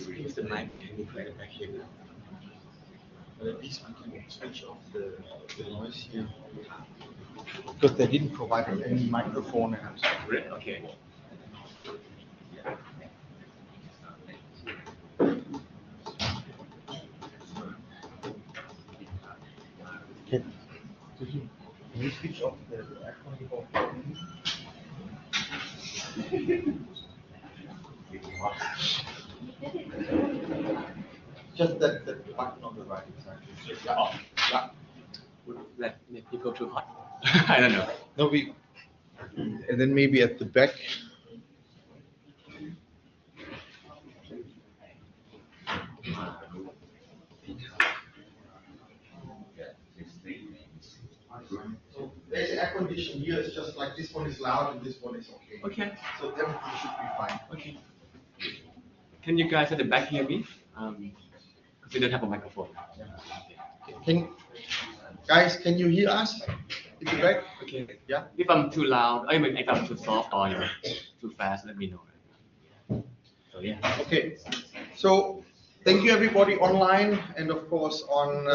use the mic and you play it back here now. This one can switch off the noise here. Because they didn't provide any microphone and Okay. Can you switch off the aircon? Just that button on the right side. Yeah. Would that make people too hot? I don't know. No, and then maybe at the back. There's air conditioning here. It's just like this one is loud and this one is okay. Okay. So everything should be fine. Okay. Can you guys at the back hear me? Because we don't have a microphone. Can you hear us in the back? Okay. Yeah. If I'm too loud, I mean, if I'm too soft or too fast, let me know. So yeah. Okay. So thank you everybody online and of course on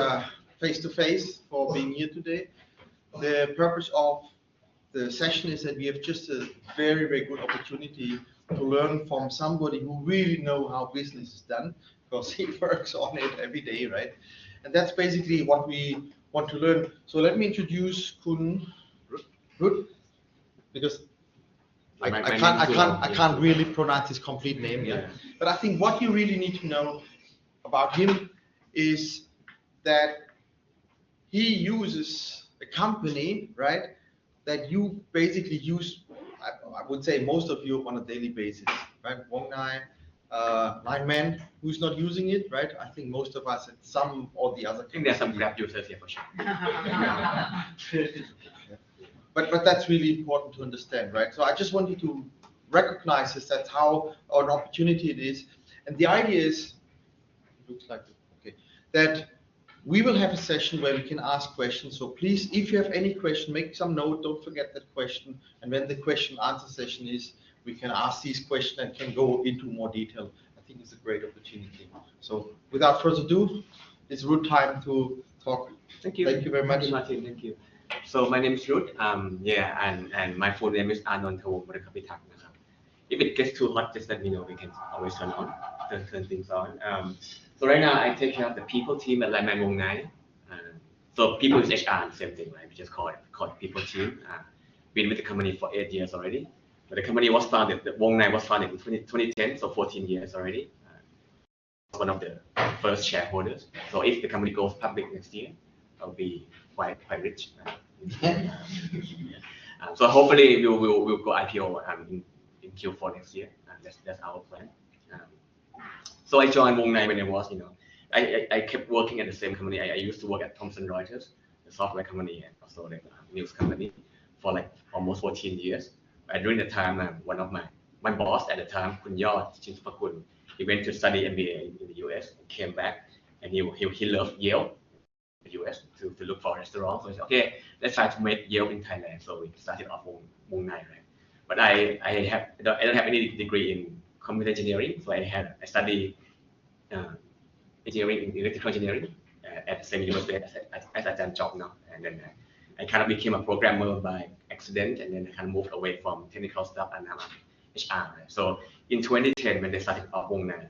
face-to-face for being here today. The purpose of the session is that we have just a very, very good opportunity to learn from somebody who really knows how business is done, because he works on it every day, right? And that's basically what we want to learn. So let me introduce Kun Ruth, because I can't really pronounce his complete name yet. But I think what you really need to know about him is that he uses a company, right, that you basically use, I would say most of you on a daily basis, right? Wong Nai, Lineman, who's not using it, right? I think most of us at some or the other. I think there's some Grab users here for sure. But that's really important to understand, right? So I just want you to recognize this, that's how an opportunity it is. And the idea is, looks like, okay, that we will have a session where we can ask questions. So please, if you have any question, make some note, don't forget that question. And when the question answer session is, we can ask these questions and can go into more detail. I think it's a great opportunity. So without further ado, it's Ruth time to talk. Thank you. Thank you very much. Thank you, Martin. Thank you. So my name is Ruth. And my full name is Anantawong Murakapitak. If it gets too hot, just let me know. We can always turn things on. So right now I take care of the people team at Lineman Wong Nai. So people is HR, same thing, right? We just call it people team. Been with the company for 8 years already. But the company was founded, Wong Nai was founded in 2010, so 14 years already. One of the first shareholders. So if the company goes public next year, I'll be quite rich. So hopefully we'll go IPO in Q4 next year. That's our plan. So I joined Wong Nai when I was, I kept working at the same company. I used to work at Thomson Reuters, the software company, and also the news company for like almost 14 years. During the time, one of my boss at the time, Kun Yod Chinsupakun, he went to study MBA in the US and came back, and he loved Yelp in the US to look for a restaurant. So he said, okay, let's try to make Yelp in Thailand. So we started off Wong Nai, right? But I don't have any degree in computer engineering, so I studied engineering in electrical engineering at the same university as Ajahn Chok now, and then I kind of became a programmer by accident, and then I kind of moved away from technical stuff and now HR. Right? So in 2010, when they started off Wong Nai,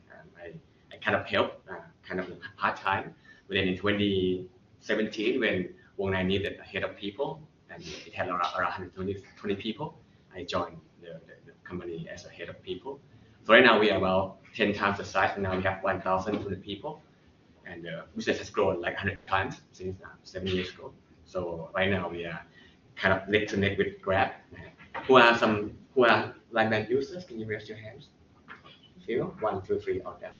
I kind of helped, kind of part time. But then in 2017, when Wong Nai needed a head of people, and it had around 120 people, I joined the company as a head of people. So right now we are about 10 times the size, and now we have 1,200 people, and the business has grown like 100 times since 7 years ago. So right now we are kind of neck to neck with Grab. Who are Lineman users? Can you raise your hands? Few? 1, 2, 3, or that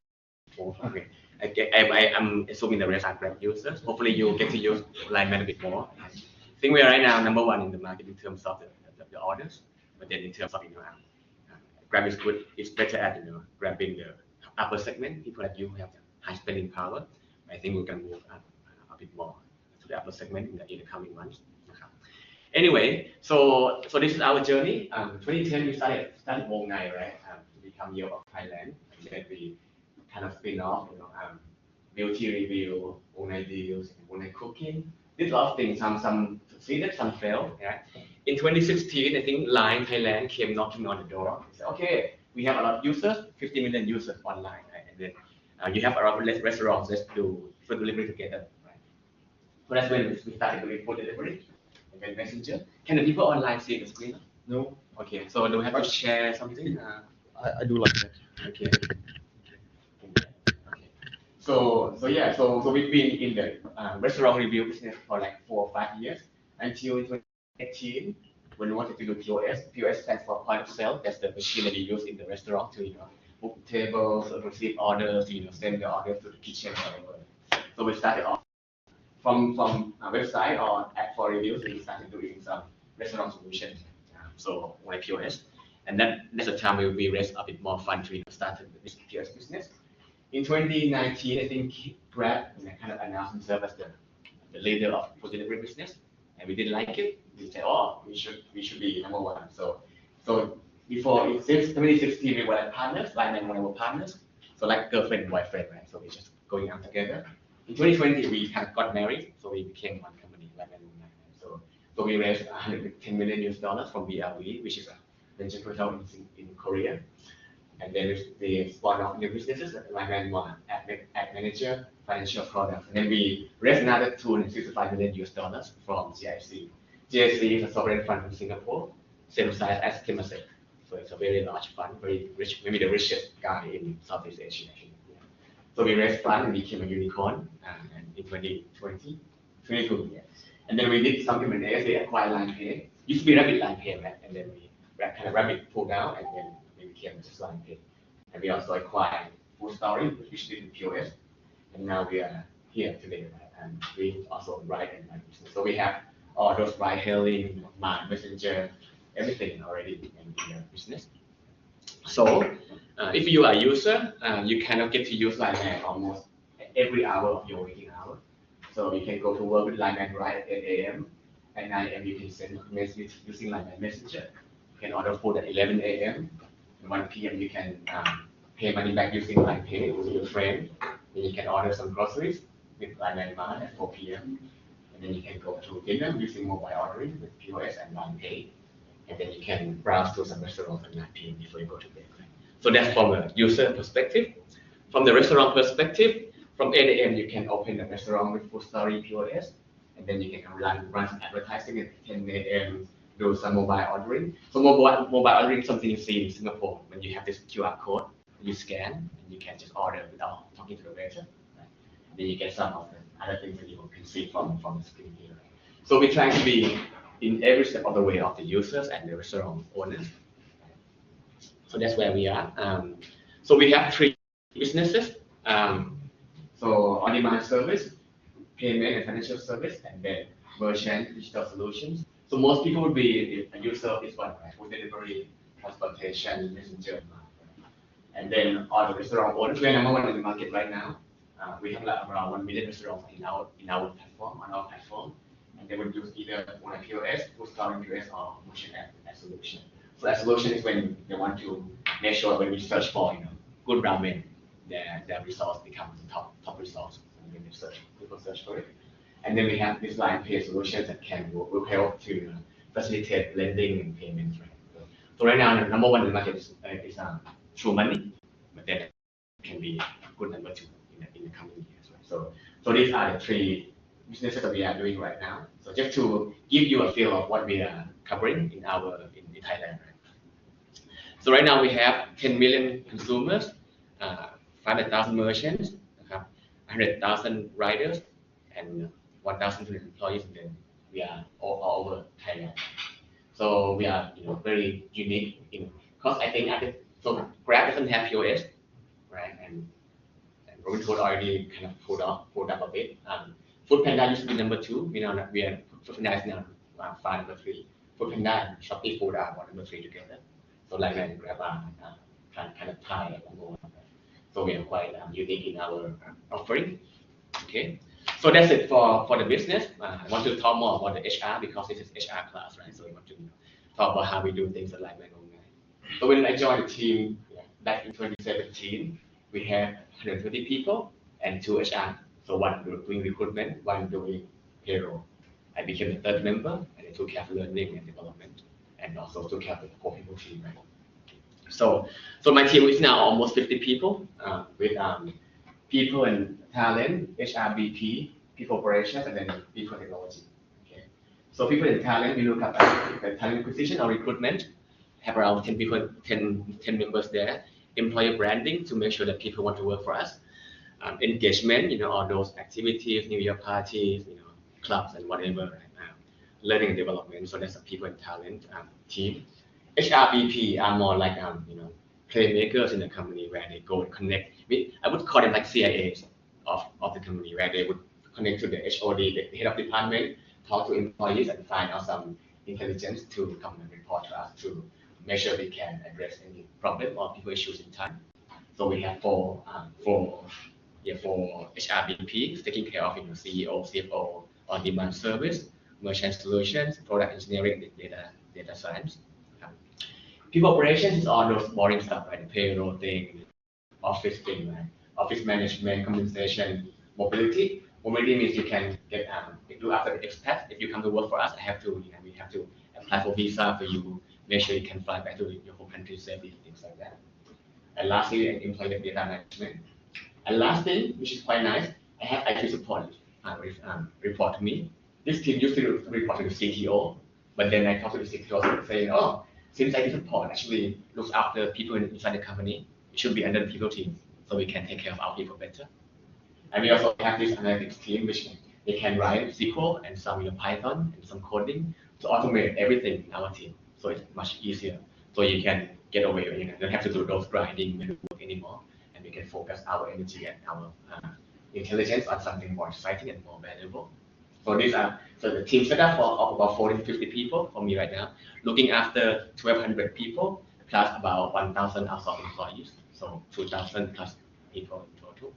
4. Okay. I'm assuming the rest are Grab users. Hopefully you get to use Lineman a bit more. I think we are right now number 1 in the market in terms of the orders, but then in terms of Grab is good. It's better at grabbing the upper segment, people like you who have the high spending power. I think we can move up a bit more to the upper segment in the coming months. Anyway, so this is our journey. 2010 we started Wong Nai, right? To become Yelp of Thailand. And then we kind of spin-off, beauty review, online deals, online cooking. Did a lot of things. Some succeeded, some failed. Yeah. In 2016, I think Line Thailand came knocking on the door. They said, okay, we have a lot of users, 50 million users online, right? And then you have a lot of restaurants. Let's do food delivery together, right? So that's when we started doing food delivery and then messenger. Can the people online see the screen? No, Okay, so do we have to share something? I do like that. Okay. Okay. So we've been in the restaurant review business for like 4 or 5 years until 2018 when we wanted to do POS. POS stands for point of sale. That's the machine that you use in the restaurant to book tables, or receive orders, send the orders to the kitchen, whatever. So we started off from a website or app for reviews. We started doing some restaurant solutions. So like POS. And that's the time we raised a bit more fund to start this POS business. In 2019, I think Grab kind of announced themselves as the leader of food delivery business, and we didn't like it. We said, oh, we should be number one. So since 2016, we were like partners, Line and one were partners. So like girlfriend and boyfriend, right? So we just going out together. In 2020, we kind of got married, so we became one company, Line and Line. So we raised $110 million from BRV, which is a venture capital in Korea. And then we spun off new businesses like Line One, ad manager, financial products. And then we raised another $265 million from GIC. GIC is a sovereign fund from Singapore, same size as Temasek. So it's a very large fund, very rich, maybe the richest guy in Southeast Asia. Yeah. So we raised fund and became a unicorn in 2020, 22. Yeah. And then we did some M&A, we acquired LinePay. Used to be Rabbit LinePay, right? And then we kind of Rabbit pulled out, and then we became just LinePay. And we also acquired FoodStory, which did the POS. And now we are here today, right? And we also ride and ride business. So we have all those ride hailing, messenger, everything already in the business. So if you are a user, you kind of get to use LineMan almost every hour of your waking hour. So you can go to work with LineMan right at 8 a.m. At 9 a.m. you can send messages using LineMan Messenger. You can order food at 11 a.m. At 1 p.m. you can pay money back using LinePay with your friend. Then you can order some groceries with LineMan Mart at 4 p.m. And then you can go to dinner using mobile ordering with POS and LinePay. And then you can browse to some restaurants at 9 p.m. before you go to bed. So that's from a user perspective. From the restaurant perspective, from 8 a.m. you can open a restaurant with FoodStory POS, and then you can run some advertising at 10 a.m. do some mobile ordering. So mobile ordering is something you see in Singapore when you have this QR code, you scan, and you can just order without talking to the waiter. Right? And then you get some of the other things that you can see from the screen here. Right? So we're trying to be in every step of the way of the users and the restaurant owners. So that's where we are. So we have 3 businesses. So on-demand service, payment and financial service, and then merchant digital solutions. So most people would be a user of this one, right? Food delivery, transportation, messenger. And then all the restaurant owners, we are number one in the market right now. We have like around 1 million restaurants in our platform, on our platform. And they would use either on a POS, FoodStory POS, or merchant app solution. So that solution is when they want to make sure when we search for good ramen, their results become the top results when they people search for it. And then we have this LinePay solution that will help to facilitate lending and payments. Right? So right now, the number one in the market is True Money, but then it can be a good number 2 in the coming years. Right? So these are the 3 businesses that we are doing right now. So just to give you a feel of what we are covering in Thailand. Right? So right now we have 10 million consumers, 500,000 merchants, 100,000 riders, and 1,000 employees. And then we are all over Thailand. So we are very unique because I think so Grab doesn't have POS, right? And Robinhood already kind of pulled up a bit. Foodpanda used to be number 2. We are Foodpanda is now number 3. Foodpanda and Shopee Food are number 3 together. So like and Grab are kind of tied at number 1. So we are quite unique in our offering. Okay, so that's it for the business. I want to talk more about the HR because this is HR class, right? So we want to talk about how we do things at LineMan. So when I joined the team back in 2017, we have 120 people and 2 HR. So one doing recruitment, one doing payroll. I became the third member, and I took care of learning and development, and also took care of the core people team. Right? So my team is now almost 50 people with people and talent, HRBP, people operations, and then people technology. Okay. So people in talent, we look at talent acquisition or recruitment, have around 10 people, 10 members there. Employer branding to make sure that people want to work for us. Engagement, all those activities, New Year parties, clubs and whatever. Right now. Learning and development, so that's a people and talent team. HRBP are more like playmakers in the company where they go and connect. I would call them like CIAs of the company where they would connect to the HOD, the head of department, talk to employees and find out some intelligence to come and report to us to make sure we can address any problem or people issues in time. So we have four HRBPs taking care of CEO, CFO, on-demand service, merchant solutions, product engineering, data science. People operations is all those boring stuff, right? The payroll thing, office thing, right? Office management, compensation, mobility. Mobility means you can get do after the expat. If you come to work for us, we have to apply for visa for you, make sure you can fly back to your home country safely, things like that. And lastly, employee data management. And last thing, which is quite nice, I have IT support report to me. This team used to report to the CTO, but then I talked to the CTO saying, oh, since IT support actually looks after people inside the company, it should be under the people team, so we can take care of our people better. And we also have this analytics team, which they can write SQL and some Python and some coding to automate everything in our team, so it's much easier. So you can get away, you don't have to do those grinding work anymore, and we can focus our energy and our intelligence on something more exciting and more valuable. So the team setup of about 40 to 50 people for me right now, looking after 1,200 people plus about 1,000 outside employees, so 2,000 plus people in total.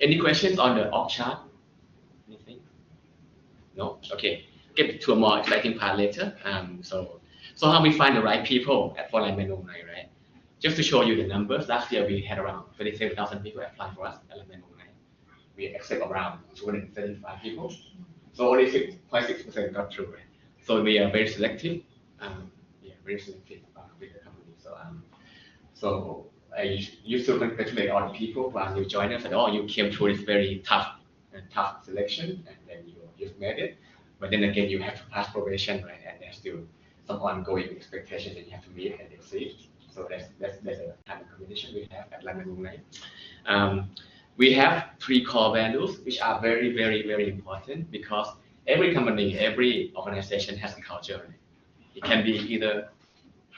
Any questions on the org chart? Anything? No? Okay. Get to a more exciting part later. So how we find the right people for Lineman Online, right? Just to show you the numbers, last year we had around 37,000 people apply for us at Lineman Online. We accept around 235 people. So only 6.6% got through. Right? So we are very selective. Very selective with the company. So I used to congratulate all the people who are new joiners and you came through this very tough selection and then you've made it. But then again, you have to pass probation, right? And there's still some ongoing expectations that you have to meet and exceed. So that's a kind of combination we have at Lineman Online. We have 3 core values, which are very, very, very important because every company, every organization has a culture. Right? It can be either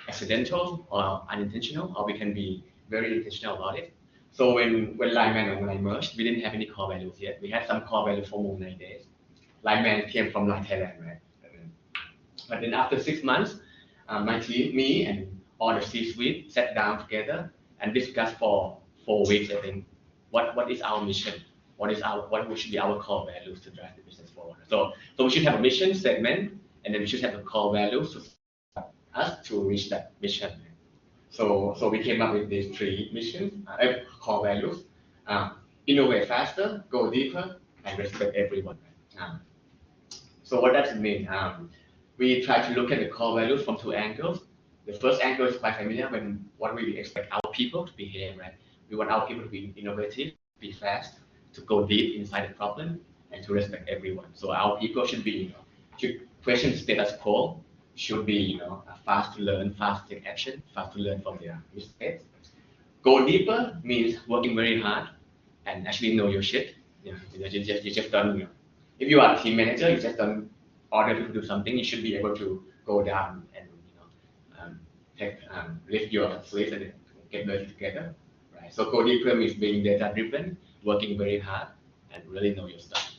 accidental or unintentional, or we can be very intentional about it. So when Lineman and Online merged, we didn't have any core values yet. We had some core values for more 9 days. Lineman came from Line Thailand, right? But then after 6 months, my team, me, and all the C-suite sat down together and discussed for 4 weeks, I think, what is our mission? What should be our core values to drive the business forward? So we should have a mission statement, and then we should have the core values to us to reach that mission. So we came up with these 3 missions, core values: innovate faster, go deeper, and respect everyone. So what does it mean? We try to look at the core values from 2 angles. The first angle is quite familiar when what we expect our people to behave, right? We want our people to be innovative, be fast, to go deep inside the problem, and to respect everyone. So our people should be, should question status quo, should be, fast to learn, fast to take action, fast to learn from their mistakes. Go deeper means working very hard and actually know your shit. You just don't, if you are a team manager, you just don't order people to do something. You should be able to go down and lift your sleeves and get dirty together. Right? So go deeper means being data driven, working very hard, and really know your stuff.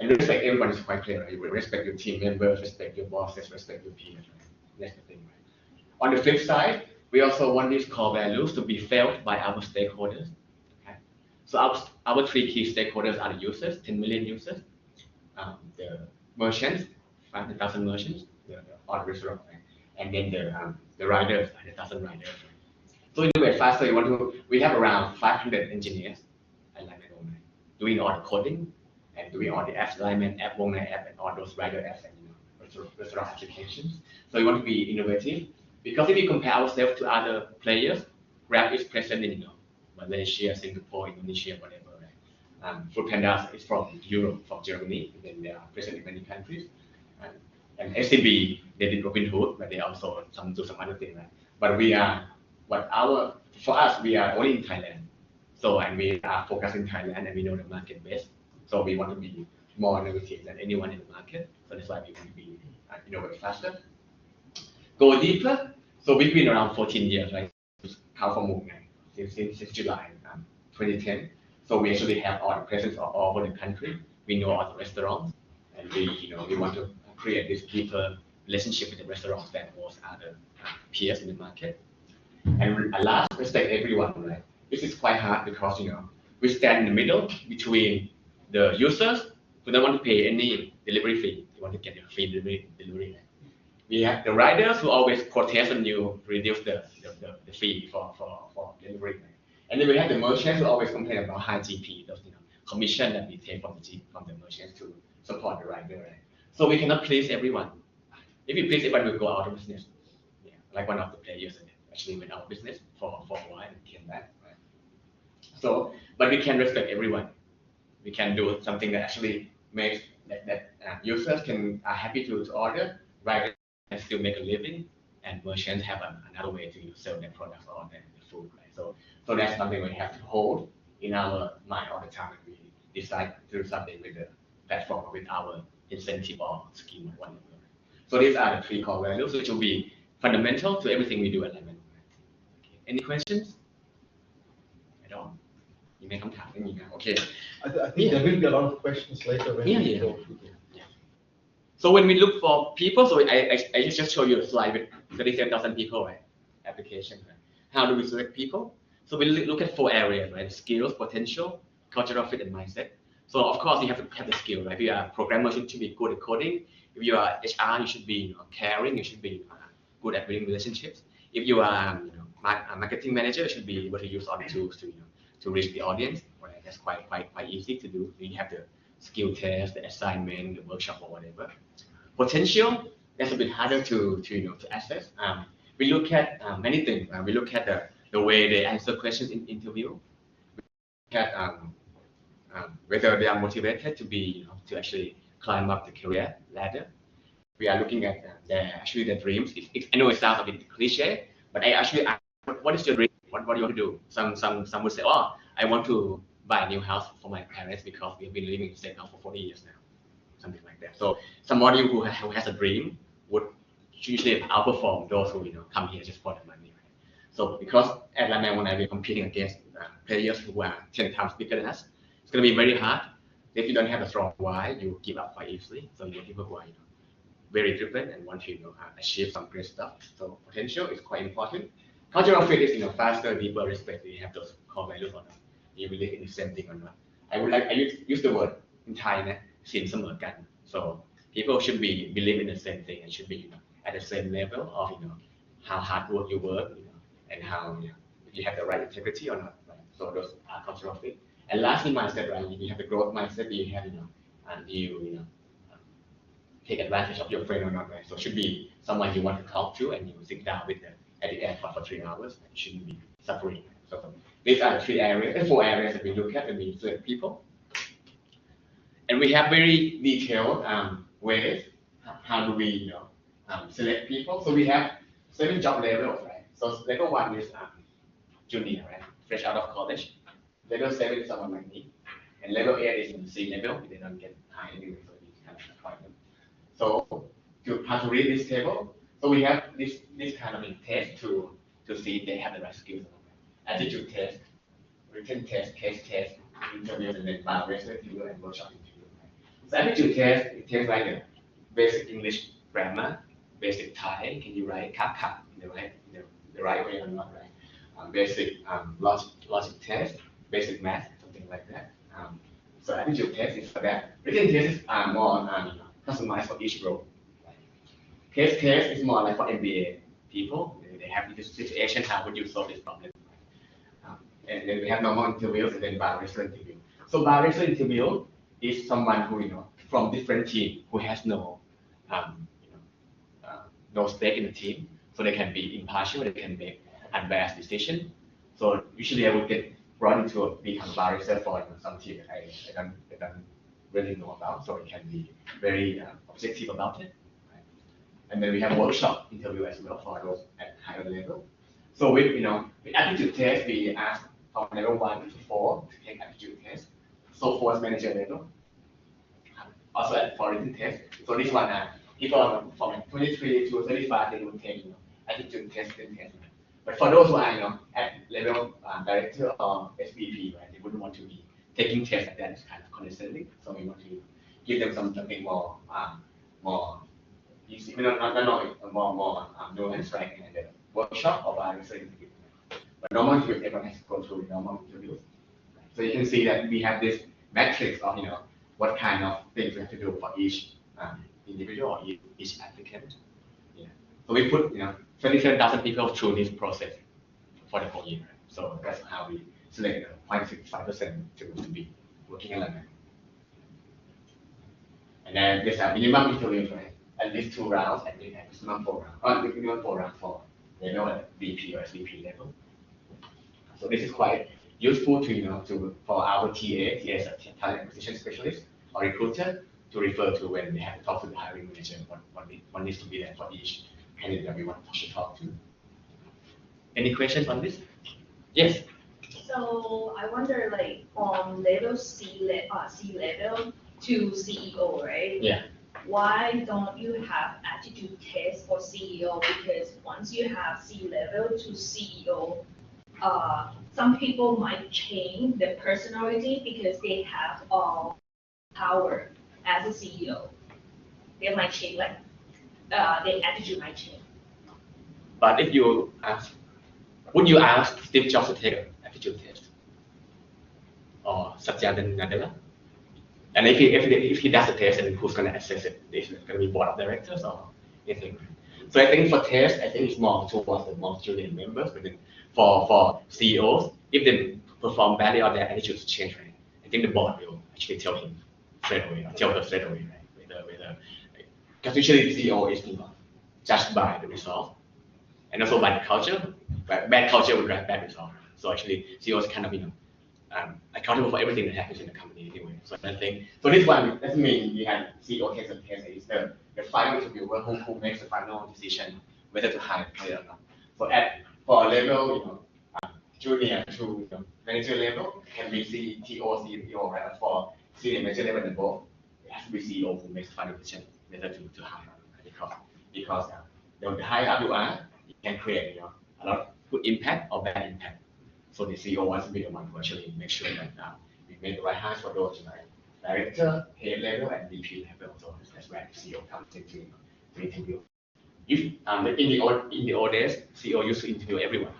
And respect everyone is quite clear. Right? You respect your team members, respect your bosses, respect your peers. Right? That's the thing. Right? On the flip side, we also want these core values to be felt by our stakeholders. Okay? So our 3 key stakeholders are the users, 10 million users, the merchants, 500,000 merchants, the restaurant, right? And then the riders, 100,000 riders. Right? So innovate faster. We have around 500 engineers at Alignment Online doing all the coding and doing all the apps, Alignment app, Wongnai app, and all those rider apps and restaurant applications. So we want to be innovative because if we compare ourselves to other players, Grab is present in Malaysia, Singapore, Indonesia, whatever. Right? Foodpanda is from Europe, from Germany, and then they are present in many countries. And SCB, they did Robinhood, but they also do some other things. Right? But for us, we are only in Thailand. So, and we are focused in Thailand and we know the market best. So we want to be more innovative than anyone in the market. So that's why we want to be innovate faster. Go deeper. So we've been around 14 years, right? How from Muknai since July 2010. So we actually have our presence all over the country. We know all the restaurants, and we want to create this deeper relationship with the restaurants than most other peers in the market. And last, respect everyone, right? This is quite hard because we stand in the middle between the users who don't want to pay any delivery fee. They want to get a free delivery. Right? We have the riders who always protest when you reduce the fee for delivery. Right? And then we have the merchants who always complain about high GP, those commission that we take from the merchants to support the rider. Right? So we cannot please everyone. If we please everyone, we'll go out of business. Yeah, like one of the players actually went out of business for a while and came back. Right? So, but we can respect everyone. We can do something that actually makes that users are happy to order, riders can still make a living, and merchants have another way to sell their products or their food. Right? So that's something we have to hold in our mind all the time when we decide to do something with the platform or with our incentive or scheme or whatever. So these are the three core values which will be fundamental to everything we do at Alignment. Okay. Any questions? I don't. You may come talk to me now. Okay. I think there will be a lot of questions later when we go through this. So when we look for people, so I just show you a slide with 37,000 people, right? Application. Right? How do we select people? So we look at 4 areas, right? Skills, potential, cultural fit, and mindset. So of course you have to have the skill, right? If you are a programmer, you should be good at coding. If you are HR, you should be caring. You should be good at building relationships. If you are a marketing manager, you should be able to use all the tools to reach the audience. Right? That's quite easy to do. You have the skill test, the assignment, the workshop, or whatever. Potential, that's a bit harder to assess. We look at many things. We look at the way they answer questions in interview. We look at whether they are motivated to be to actually climb up the career ladder. We are looking at their dreams. I know it sounds a bit cliche, but I actually ask, what is your dream? What do you want to do? Some would say, oh, I want to buy a new house for my parents because we have been living in the same house for 40 years now. Something like that. So somebody who has a dream would usually outperform those who come here just for the money. Right? So because at Alignment Online we're competing against players who are 10 times bigger than us, it's going to be very hard. If you don't have a strong why, you give up quite easily. So you people who are very driven and want to achieve some great stuff. So potential is quite important. Cultural fit is faster, deeper respect. You have those core values or not. You believe in the same thing or not. I use the word in Thai, ศีลเสมอกัน so people should believe in the same thing and should be at the same level of how hard work you work and how you have the right integrity or not, right? So those are cultural fit. And lastly, mindset, right? You have the growth mindset. You have and you take advantage of your friend or not, right? So it should be someone you want to talk to and you sit down with them at the airport for 3 hours. You shouldn't be suffering. So these are the 4 areas that we look at when we select people. And we have very detailed ways how do we select people. So we have 7 job levels, right? So level 1 is junior, right? Fresh out of college. Level 7 is someone like me, and level 8 is in C level. They don't get high anyway, so we kind of appoint them. So how to read this table? So we have this kind of test to see if they have the right skills. Attitude test, written test, case test, interview, and then final interview and workshop interview. So attitude test, it takes like a basic English grammar, basic Thai, can you write kap in the right way or not, right? Basic logic test, basic math, something like that. So attitude test is for that. Written tests are more customized for each role. Right? Case test is more like for MBA people. when they have this situation, how would you solve this problem? And then we have normal interviews and then biracial interview. So biracial interview is someone who from different team who has no stake in the team, so they can be impartial, they can make unbiased decision. So usually I would get brought into become biracial for some team that I don't really know about, so it can be very objective about it. Right? And then we have workshop interview as well for those at higher level. So with aptitude test, we ask from level 1 to 4 to take aptitude test. So for manager level, also for written test. So this one, people from 23 to 35, they will take aptitude test, written test. But for those who are at level director or SVP, right, they wouldn't want to be taking tests like that. It's kind of condescending. So we want to give them something more easy, more nuanced, right? And the workshop or interview. But normal interview, everyone has to go through the normal interviews. So you can see that we have this matrix of what kind of things we have to do for each individual or each applicant. Yeah. So we put 27,000 people through this process for the whole year. So that's how we select 0.65% to be working in London. And then there's a minimum interview, right? At least 2 rounds, and then maximum 4 rounds. Or minimum 4 rounds for at VP or SVP level. So this is quite useful for our TA as a talent acquisition specialist or recruiter to refer to when they have to talk to the hiring manager what needs to be there for each candidate that we want to talk to. Any questions on this? Yes. So I wonder, like from level C level to CEO, right? Yeah. Why don't you have aptitude test for CEO? Because once you have C level to CEO, some people might change their personality because they have power as a CEO. They might change, like their attitude might change. But if you ask, would you ask Steve Jobs to take an aptitude test or Satya Nadella? And if he does the test, then who's going to assess it? Is it going to be board of directors or anything? So I think for tests, I think it's more towards the more junior members. But then for CEOs, if they perform badly or their attitudes change, right? I think the board will actually tell him straight away, or tell her straight away, right? Because usually the CEO is judged by the result, and also by the culture. Bad culture would drive bad result. So actually, CEOs kind of accountable for everything that happens in the company anyway. So I think this one doesn't mean we have CEO test and test. It's the final interviewer who makes the final decision whether to hire a player or not. So for level junior to manager level, it can be CTO, CEO, right? For senior manager level and above, it has to be CEO who makes the final decision whether to hire or not. Because the higher up you are, it can create a lot of good impact or bad impact. So the CEO wants to be the one who actually make sure that we make the right hires for those director, head level, and VP level. So that's where the CEO comes into the interview. If in the old days, CEO used to interview everyone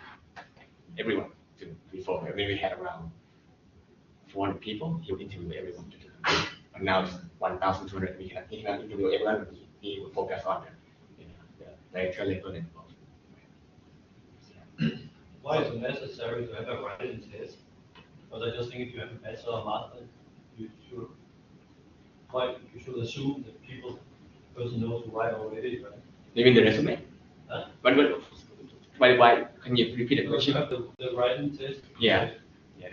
before. When we had around 400 people, he would interview everyone. And now it's 1,200. He can interview everyone. He would focus on the director level and above. Why is it necessary to have a writing test? Because I just think if you have a bachelor or master, you should assume that person knows to write already, right? You mean the resume? Huh? Why? Can you repeat the question? You have the writing test. Yeah.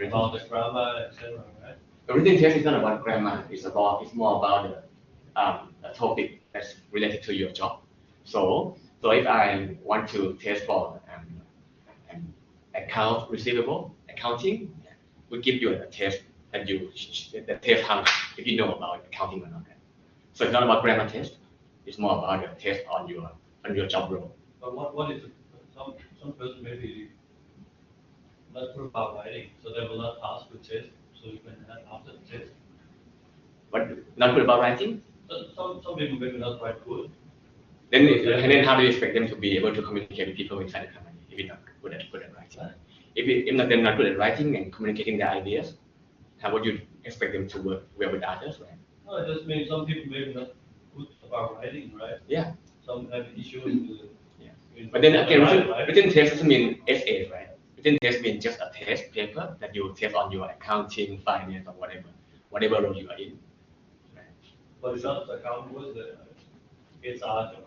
About the grammar, etc. Right? The written test is not about grammar. It's more about the topic that's related to your job. So if I want to test for account receivable, accounting, we give you a test and the test how if you know about accounting or not. So it's not about grammar test. It's more about the test on your job role. But what if some person maybe not good about writing, so they will not pass the test, so you can have after the test. What not good about writing? Some people maybe not write good. Then how do you expect them to be able to communicate with people inside the company if you're not good at writing? Right. If they're not good at writing and communicating their ideas, how would you expect them to work well with others, right? No, it just means some people maybe not good about writing, right? Yeah. Some have issues with But then again, right? written test doesn't mean essay, right? Written test means just a test paper that you test on your accounting, finance, or whatever role you are in. Right? But it's not the account was the HR job.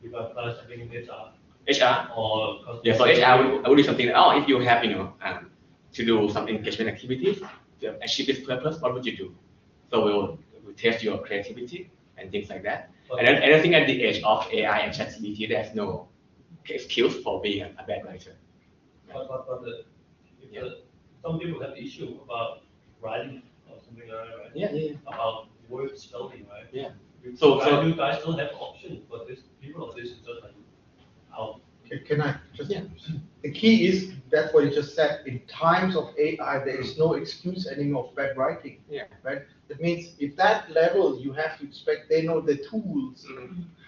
You apply something in HR. HR. Or Yeah, so HR would do something. Oh, if you have, to do some engagement activities to achieve this purpose, what would you do? So we'll test your creativity and things like that. And then I think at the age of AI and ChatGPT, there's no excuse for being a bad writer. Some people have issue about writing or something like that, right? Yeah. About word spelling, right? Yeah. So you guys don't have option, but this people of this is just like out. Can I just? Yeah. The key is that's what you just said. In times of AI, there is no excuse anymore of bad writing. Yeah. Right. That means if that level, you have to expect they know the tools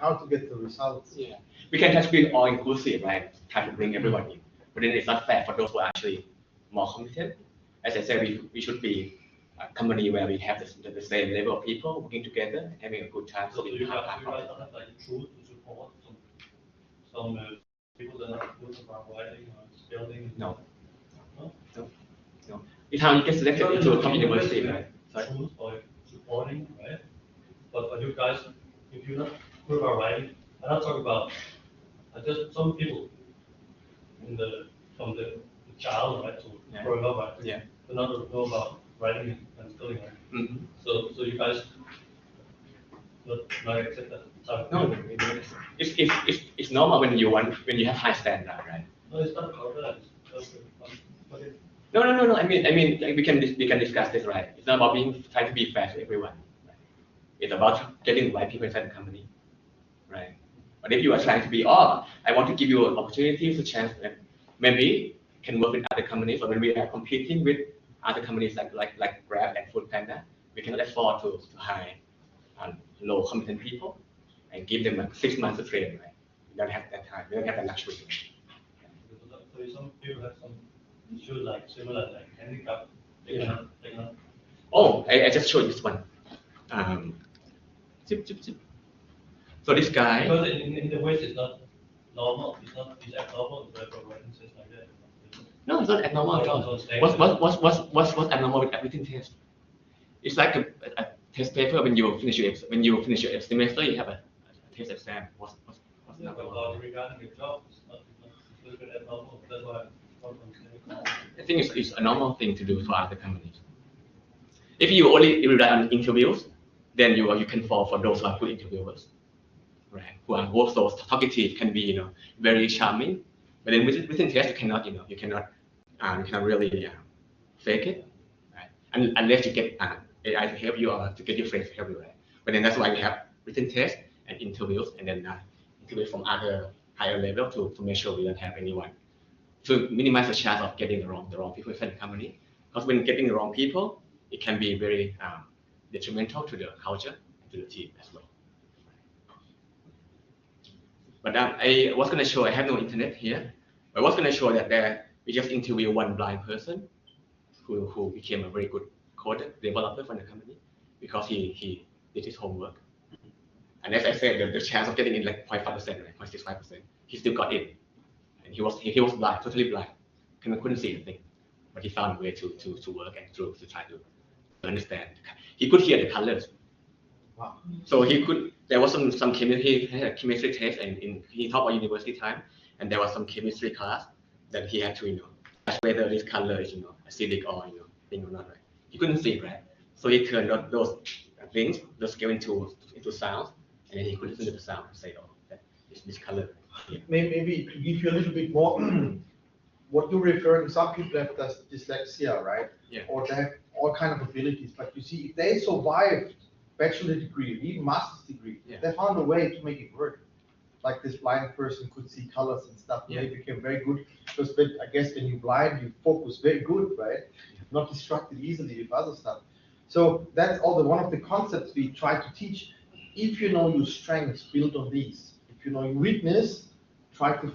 how to get the results. Yeah. We can try to be all inclusive, right? Try to bring everyone in, but then it's not fair for those who are actually more competent. As I said, we should be a company where we have the same level of people working together, having a good time. So you guys don't have like truth to support some people that are not good about writing or spelling. No. It's how you get selected into a top university, right? Truth for supporting, right? But for you guys, if you're not good about writing, I'm not talking about just some people from the child, right, to growing up, right? Yeah. They not know about writing and spelling, right? Mm-hmm. So you guys not accept that. No, it's normal when you have high standard, right? No, it's not about that. No. I mean, like we can discuss this, right? It's not about trying to be fair to everyone. Right? It's about getting the right people inside the company, right? But if you are trying to be, I want to give you an opportunity, a chance, and maybe can work with other companies. Or when we are competing with other companies like Grab and Foodpanda, we cannot afford to hire low competent people and give them 6 months to train, right? We don't have that time. We don't have that luxury. So some people have some issues like similar like handicap. They cannot. Oh, I just showed this one. So this guy. Because in the West it's not normal. It's abnormal to have a writing test like that. No, it's not abnormal at all. What's abnormal with written test? It's like a test paper when you finish your semester, you have a test exam. What's abnormal? Regarding your job, it's not abnormal. That's why I think it's a normal thing to do for other companies. If you only rely on interviews, then you can fall for those who are good interviewers, right? Who are also talkative, can be very charming. But then within test, you cannot really fake it, right? Unless you get AI to help you or to get your friends to help you, right? But then that's why we have written tests and interviews, and then interviews from other higher level to make sure we don't have anyone, to minimize the chance of getting the wrong people inside the company. Because when getting the wrong people, it can be very detrimental to the culture and to the team as well. But I was going to show, I have no internet here, but I was going to show that we just interview one blind person who became a very good code developer for the company because he did his homework. And as I said, the chance of getting in like 0.5%, right, 0.65%, he still got in. And he was blind, totally blind, couldn't see anything. But he found a way to work and to try to understand. He could hear the colors. Wow. So there was some chemistry test, and he taught at university time, and there was some chemistry class that he had to judge whether this color is acidic or thing or not, right? He couldn't see, right? So he turned those things, those scale into sounds, and then he could listen to the sound and say, that is this color. Yeah. Maybe to give you a little bit more, what you're referring, some people have dyslexia, right? Yeah. Or they have all kind of abilities, but you see, if they survived bachelor degree, even master's degree, they found a way to make it work. Like this blind person could see colors and stuff, and they became very good. Because I guess when you're blind, you focus very good, right? Not distracted easily with other stuff. So that's also one of the concepts we try to teach. If you know your strengths, build on these. If you know your weakness, try to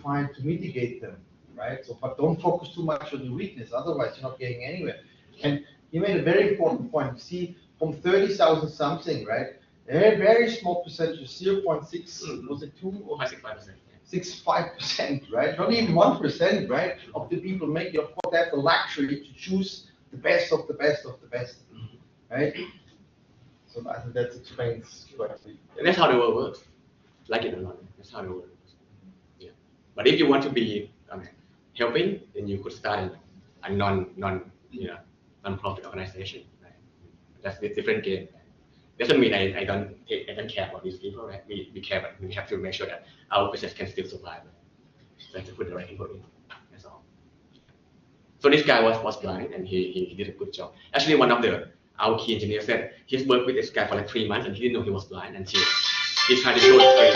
mitigate them, right? So, but don't focus too much on your weakness, otherwise you're not getting anywhere. And you made a very important point. You see, from 30,000 something, right? A very small percentage, 0.6, was it 2 or 0.65%? 5%, right? Not even 1%, right? Of the people make the, of course, they have the luxury to choose the best of the best of the best, right? So I think that explains quite a bit. And that's how the world works. Like it or not, that's how the world works. Yeah. But if you want to be helping, then you could start a non-profit organization. Right? That's a different game. Doesn't mean I don't care about these people, right? We care, but we have to make sure that our business can still survive. Right? So I have to put the right people in. That's all. So this guy was blind, and he did a good job. Actually, one of our key engineers said he's worked with this guy for like 3 months, and he didn't know he was blind until he tried to show the screen.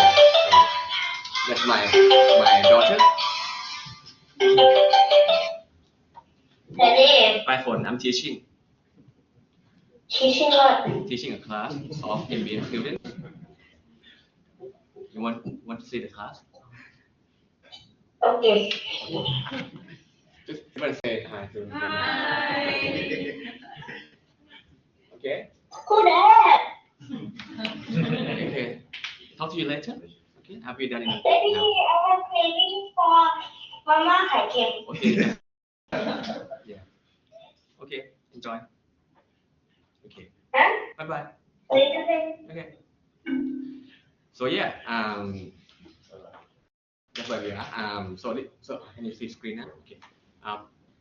That's my daughter. Daddy, By phone, I'm teaching teaching what? a class of MBA students. You want to see the class? Okay. Just want to say hi to them. Okay. Who that? Okay. Talk to you later. Okay. Have you done it? Daddy, I was craving for Mama Khai Kem. Okay. Yeah. Okay. Enjoy. Okay. Huh? Bye bye. Later then. Okay. So yeah. That's where we are. So can you see the screen now? Okay.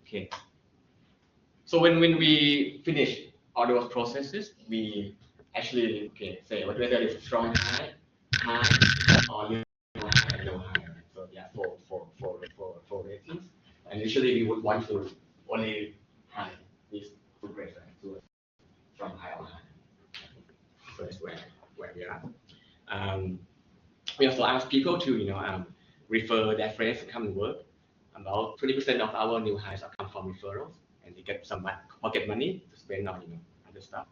Okay. So when we finish all those processes, we actually say whether it's strong high or low high and low high. So yeah, for ratings, and usually we would want to only high these two grades, right? So from high or high. So that's where we are. We also ask people to refer their friends to come and work. About 20% of our new hires are come from referrals, and they get some pocket money to spend on other stuff.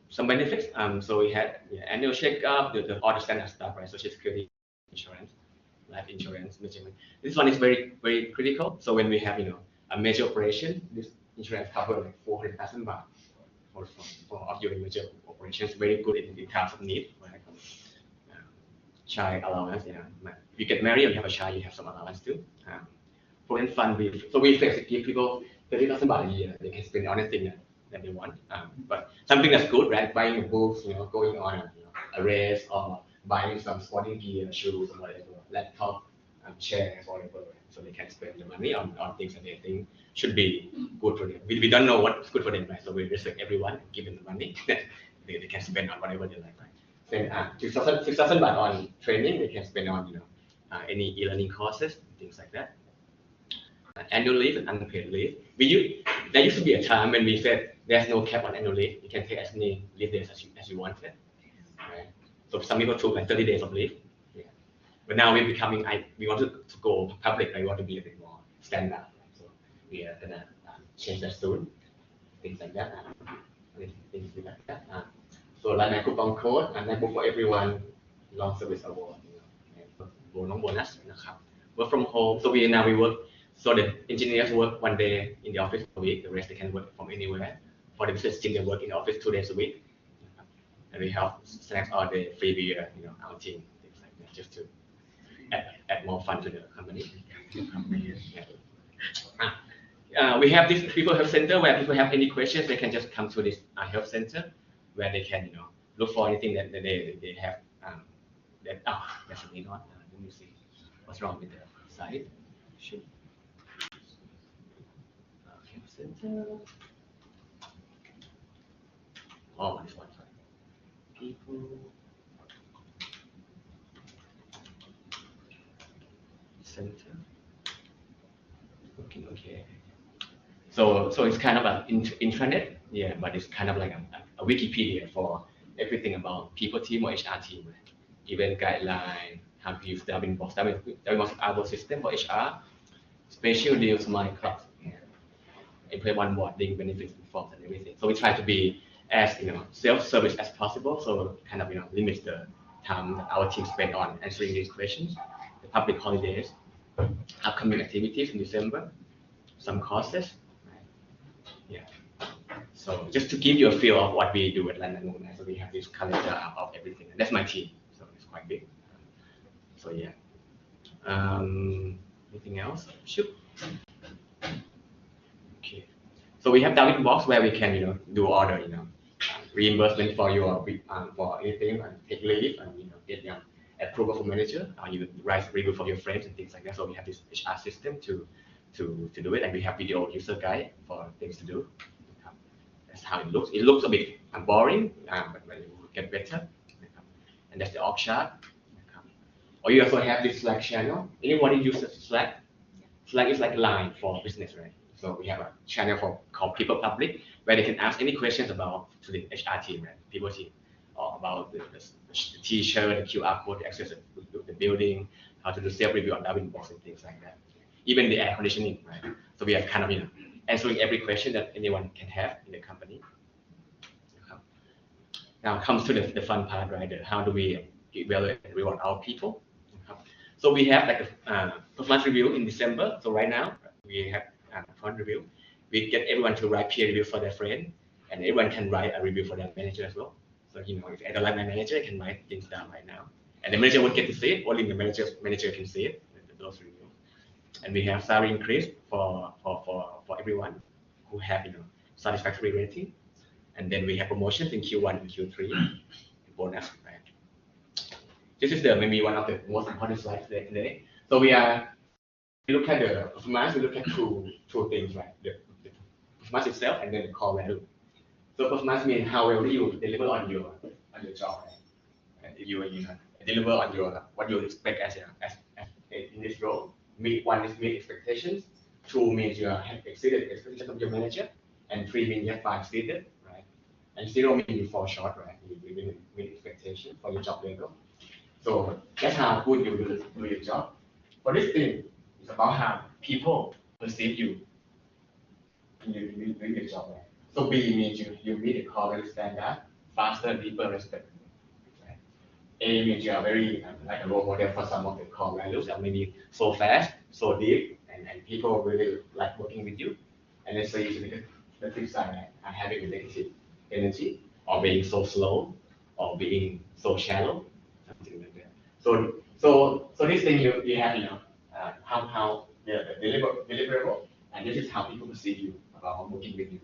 Some benefits. So we had annual checkup, all the standard stuff, right? Social security, insurance, life insurance, measurement. This one is very very critical. So when we have a major operation, this insurance covers like 400,000 baht for of your major operations. Very good in terms of need, right? Child allowance, if you get married or you have a child, you have some allowance too. Provident fund, we flex give people 30,000 baht a year. They can spend on anything that they want. But something that's good, right? Buying a books, going on a race, or buying some sporting gear, shoes, or whatever, laptop, chairs, whatever. So they can spend the money on things that they think should be good for them. We don't know what's good for them, right? So we respect everyone, give them the money that they can spend on whatever they like, right? Then 6,000 baht on training, they can spend on any e-learning courses, things like that. Annual leave and unpaid leave. There used to be a time when we said there's no cap on annual leave. You can take as many leave days as you wanted. Right? So some people took like 30 days of leave. Yeah. But now we're becoming, we want to go public. We want to be a bit more standard. So we are gonna change that soon. Things like that. Things like that. So like my coupon code and MacBook for everyone, long service award, bonus, work from home. So we work. So the engineers work 1 day in the office a week. The rest they can work from anywhere. For the business team, they work in the office 2 days a week. And we have snacks all day, free beer, outing, things like that, just to add more fun to the company. We have this people health center where people have any questions, they can just come to this health center where they can look for anything that they have. That's really not. Let me see what's wrong with the site. Health center. Oh, this one. People. Center. Okay. So it's kind of an intranet, yeah, but it's kind of like a Wikipedia for everything about people team or HR team, right? Event guideline, how to use Darwin box our system for HR, special deals, my clubs, employee onboarding, benefits, forms, and everything. So we try to be as self-service as possible. So kind of limit the time that our team spend on answering these questions. The public holidays, upcoming activities in December, some courses. Yeah. So just to give you a feel of what we do at London Moon, so we have this calendar of everything. And that's my team, so it's quite big. So yeah. Anything else? Shoot. Okay. So we have down inbox where we can, do all the, reimbursement for your for anything and take leave and get approval from manager. Or you write review for your friends and things like that. So we have this HR system to do it, and we have video user guide for things to do. That's how it looks. It looks a bit boring, but it will get better. And that's the org chart. Or you also have this Slack channel. Anybody uses Slack? Slack is like Line for business, right? So we have a channel called People Public where they can ask any questions about to the HR team, right? People team, or about the T-shirt, the QR code to access the building, how to do self-review on Darwin box and things like that. Even the air conditioning, right? So we are kind of answering every question that anyone can have in the company. Now comes to the fun part, right? How do we evaluate and reward our people? So we have like a performance review in December. So right now we have a performance review. We get everyone to write peer review for their friend, and everyone can write a review for their manager as well. So if I don't like my manager, I can write things down right now, and the manager won't get to see it. Only the manager can see it. Those reviews. And we have salary increase for everyone who have satisfactory rating, and then we have promotions in Q1 and Q3, bonus. Right? This is maybe one of the most important slides today. So we look at the performance. We look at two things, right? The performance itself and then the core value. So performance means how well you deliver on your job, right? And if you deliver on your what you expect as in this role. One is meet expectations. 2 means you have exceeded expectations of your manager, and 3 means you have far exceeded, right? And 0 means you fall short, right? You didn't meet expectation for your job level. So that's how good you do your job. For this thing, it's about how people perceive you when you do your job, right? So B means you meet the core value standard faster, deeper, respect. Right? A means you are very like a role model for some of the core values that maybe so fast, so deep, and people really like working with you. And then C is the flip side, right? Having a negative energy, or being so slow, or being so shallow, something like that. So this thing you have, how the deliverable, and this is how people perceive you about working with you.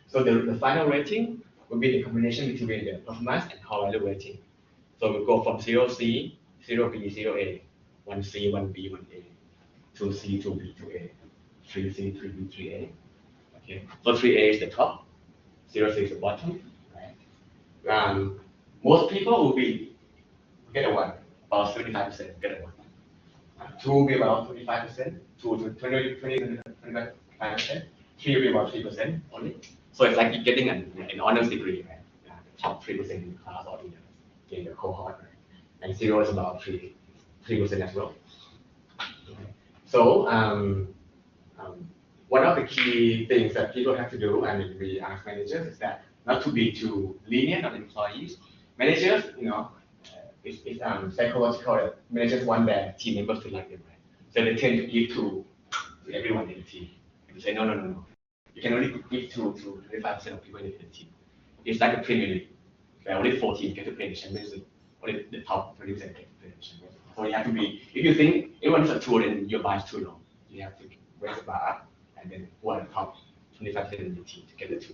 So the final rating will be the combination between the performance and core value rating. So we go from 0C, 0B, 0A, 1C, 1B, 1A, 2C, 2B, 2A, 3C, 3B, 3A. Okay, so 3A is the top, 0C is the bottom. Right? Most people will get a 1, about 75% get a 1. 2 will be about 25%, 2 to 25%, 3 will be about 3% only. So it's like you're getting an honors degree, right? The top 3% in the class or in the cohort, right? And 0 is about 3% as well. Okay. So one of the key things that people have to do, and we ask managers, is that not to be too lenient on employees. Managers, it's psychological that managers want their team members to like them, right? So they tend to give to everyone in the team. You say, no. You can only give to 25% of people in the team. It's like a Premier League, where only 4 teams get to play in the Champions League. Only the top 20% get to play in the Champions League. So you have to be, if you think everyone is a tour and your bar is too long, you have to raise the bar up, and then who are the top 25% in the team to get the 2.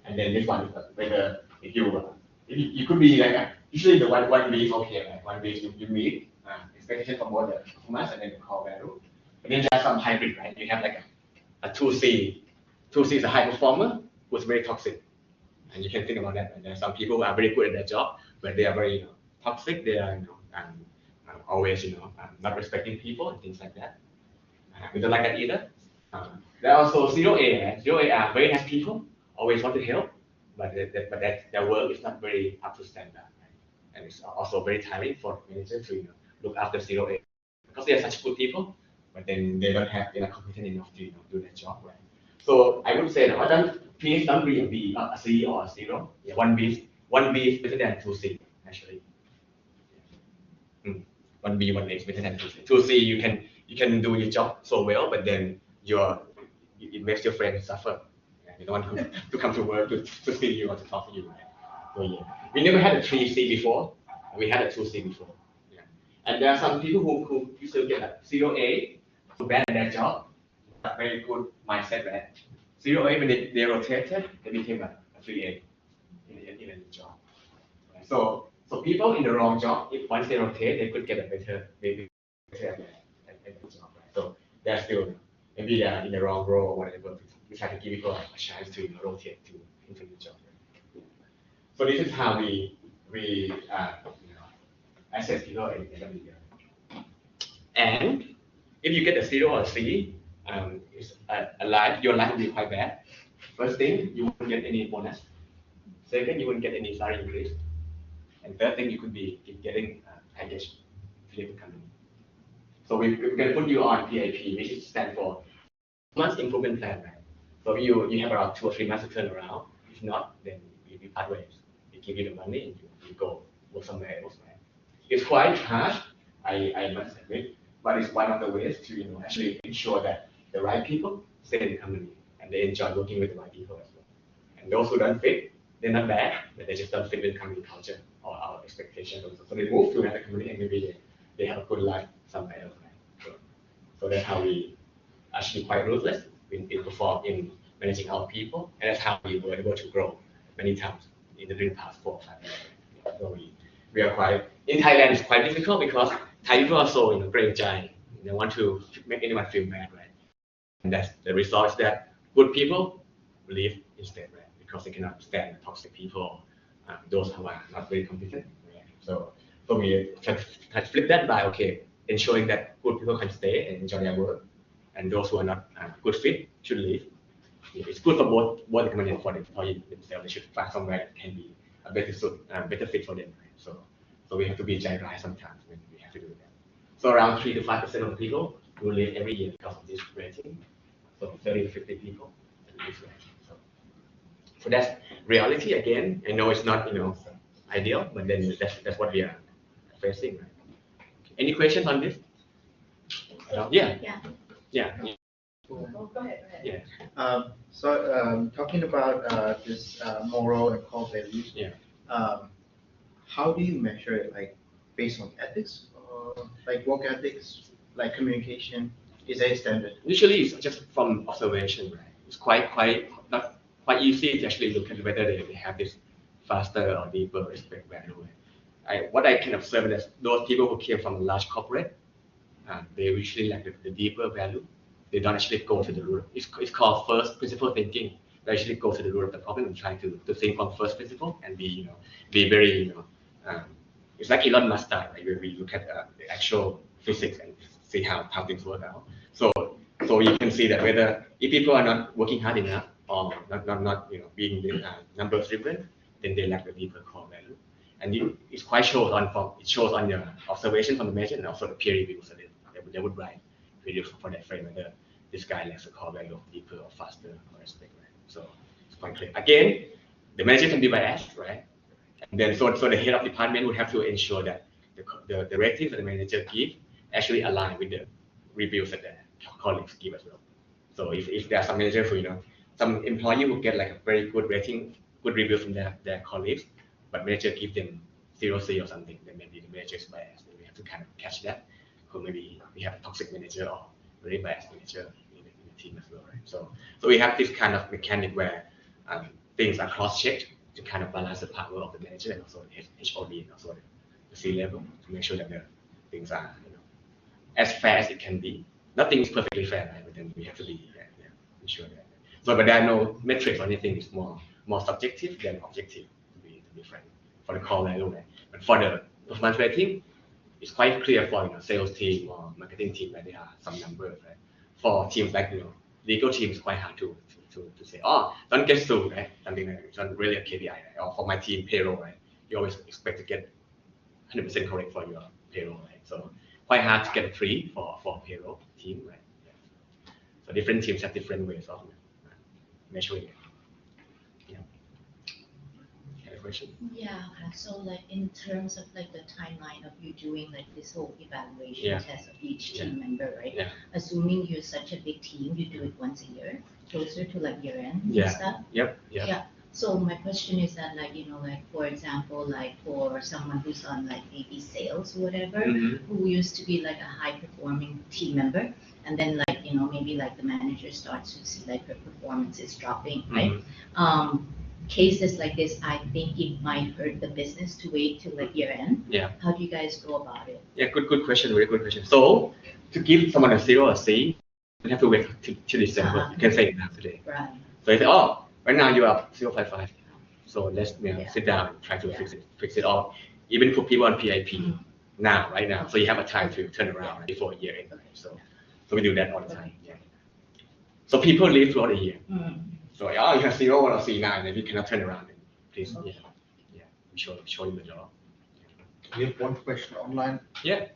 And then this one is whether if you could be like usually the one B is okay, right? One B is you meet expectation from both the performance and then the core value. But then there's some hybrid, right? You have like a 2C. 2C is a high performer who's very toxic, and you can think about that. And there are some people who are very good at their job, but they are very toxic. They are always not respecting people and things like that. We don't like that either. There are also 0A. Right? 0A are very nice people, always want to help, but their work is not very up to standard, right? And it's also very tiring for managers to look after 0A because they are such good people, but then they don't have competent enough to do their job, right? So I would say that please don't be a B, a C or a 0. Yeah, 1B is better than 2C actually. 1B, 1A is better than 2C. 2C you can do your job so well, but then it makes your friends suffer. You don't want to come to work to see you or to talk to you. Right? So yeah, we never had a 3C before. We had a 2C before. Yeah. And there are some people who used to get like 0A, so bad at their job, but very good mindset, right? 0A, when they rotated, they became a 3A in a job. Right? So people in the wrong job, if once they rotate, they could get a better, maybe better at the job, right? So they're still, maybe they're in the wrong role or whatever. We try to give people a chance to rotate into the job. Right? So this is how we assess people in every year. And if you get a 0 or a C, your life will be quite bad. First thing, you won't get any bonus. Second, you won't get any salary increase. And third thing, you could be getting package delivery company. So we can put you on PIP, which stands for months improvement plan, right? So you have around 2 or 3 months to turn around. If not, then we part ways. We give you the money and you go work somewhere else, right? It's quite harsh, I must admit, but it's one of the ways to actually ensure that the right people stay in the company and they enjoy working with the right people as well. And those who don't fit, they're not bad, but they just don't fit with the company culture or our expectations also. So they move to another company and maybe they have a good life somewhere else, right? So that's how we actually quite ruthless in perform in managing our people, and that's how we were able to grow many times in the past 4 or 5 years. So we are quite, in Thailand it's quite difficult because Thai people are so great giant. They want to make anyone feel bad, right? And that's the result is that good people leave instead, right? Because they cannot stand toxic people, those who are not very competent. Right? So we try to flip that by ensuring that good people can stay and enjoy their work, and those who are not good fit should leave. It's good for both the company and for the employee themselves. They should find somewhere that can be a better fit for them. Right? So we have to be jai sometimes when we have to do that. So around 3 to 5% of the people will leave every year because of this rating. So 30 to 50 people this rating. So that's reality again. I know it's not ideal, but then that's what we are facing. Right? Any questions on this? Yeah. Go ahead. Yeah. Talking about this moral and core values. Yeah. How do you measure it? Like based on ethics, or like work ethics, like communication? Is there a standard? Usually it's just from observation, right? It's not quite easy to actually look at whether they have this faster or deeper respect value. What I can observe is those people who came from a large corporate, they usually like the deeper value. They don't actually go to the root. It's called first principle thinking. They actually go to the root of the problem and try to think from first principle and be very it's like Elon Musk style, right? Where we look at the actual physics and see how things work out. So you can see that whether if people are not working hard enough or not being numbers driven, then they lack the deeper core value. And it shows on your observation from the measure and also the peer reviews. So they would write reviews for that frame whether this guy lacks a core value of deeper or faster or respect, right? So it's quite clear. Again, the manager can be biased, right? And then so the head of department would have to ensure that the ratings that the manager give actually align with the reviews that the colleagues give as well. So if there are some managers who some employee who get like a very good rating, good review from their colleagues, but manager give them 0C or something, then maybe the manager is biased. Then we have to kind of catch that. Or maybe we have a toxic manager or very biased manager in the team as well, right? So we have this kind of mechanic where things are cross-checked to kind of balance the power of the manager and also the HOD and also the C-level to make sure that the things are as fair as it can be. Nothing is perfectly fair, right? But then we have to be ensure that. So, but there are no metrics or anything. It's more subjective than objective to be frank for the core value, right? But for the performance rating, it's quite clear for sales team or marketing team that there are some numbers, right? For teams like legal team, it's quite hard to say, don't get sued, right? Something like that. It's not really a KPI, right? Or for my team payroll, right? You always expect to get 100% correct for your payroll, right? So quite hard to get a 3 for payroll team, right? Yeah. So different teams have different ways of measuring it. Yeah. Any question? Yeah. So like in terms of like the timeline of you doing like this whole evaluation test of each team member, right? Yeah. Assuming you're such a big team, you do it once a year, closer to like year end Yeah. and stuff. Yep. Yeah. So my question is that like, like for example, like for someone who's on like maybe sales or whatever, who used to be like a high performing team member, and then like, maybe like the manager starts to see like her performance is dropping, right? Cases like this, I think it might hurt the business to wait till like year end. Yeah. How do you guys go about it? Yeah, good question, very good question. So to give someone a 0 or C, you have to wait till December. You can say it now today. Right. So you say, oh, right now you are 0.5. So let's Yeah. sit down and try to fix it all. Even for people on PIP right now. So you have a time to turn around before year end. So we do that all the time. Yeah. So people leave throughout the year. So you have 0 or C9, and you cannot turn around. Please, show you the job. We have one question online. Yeah.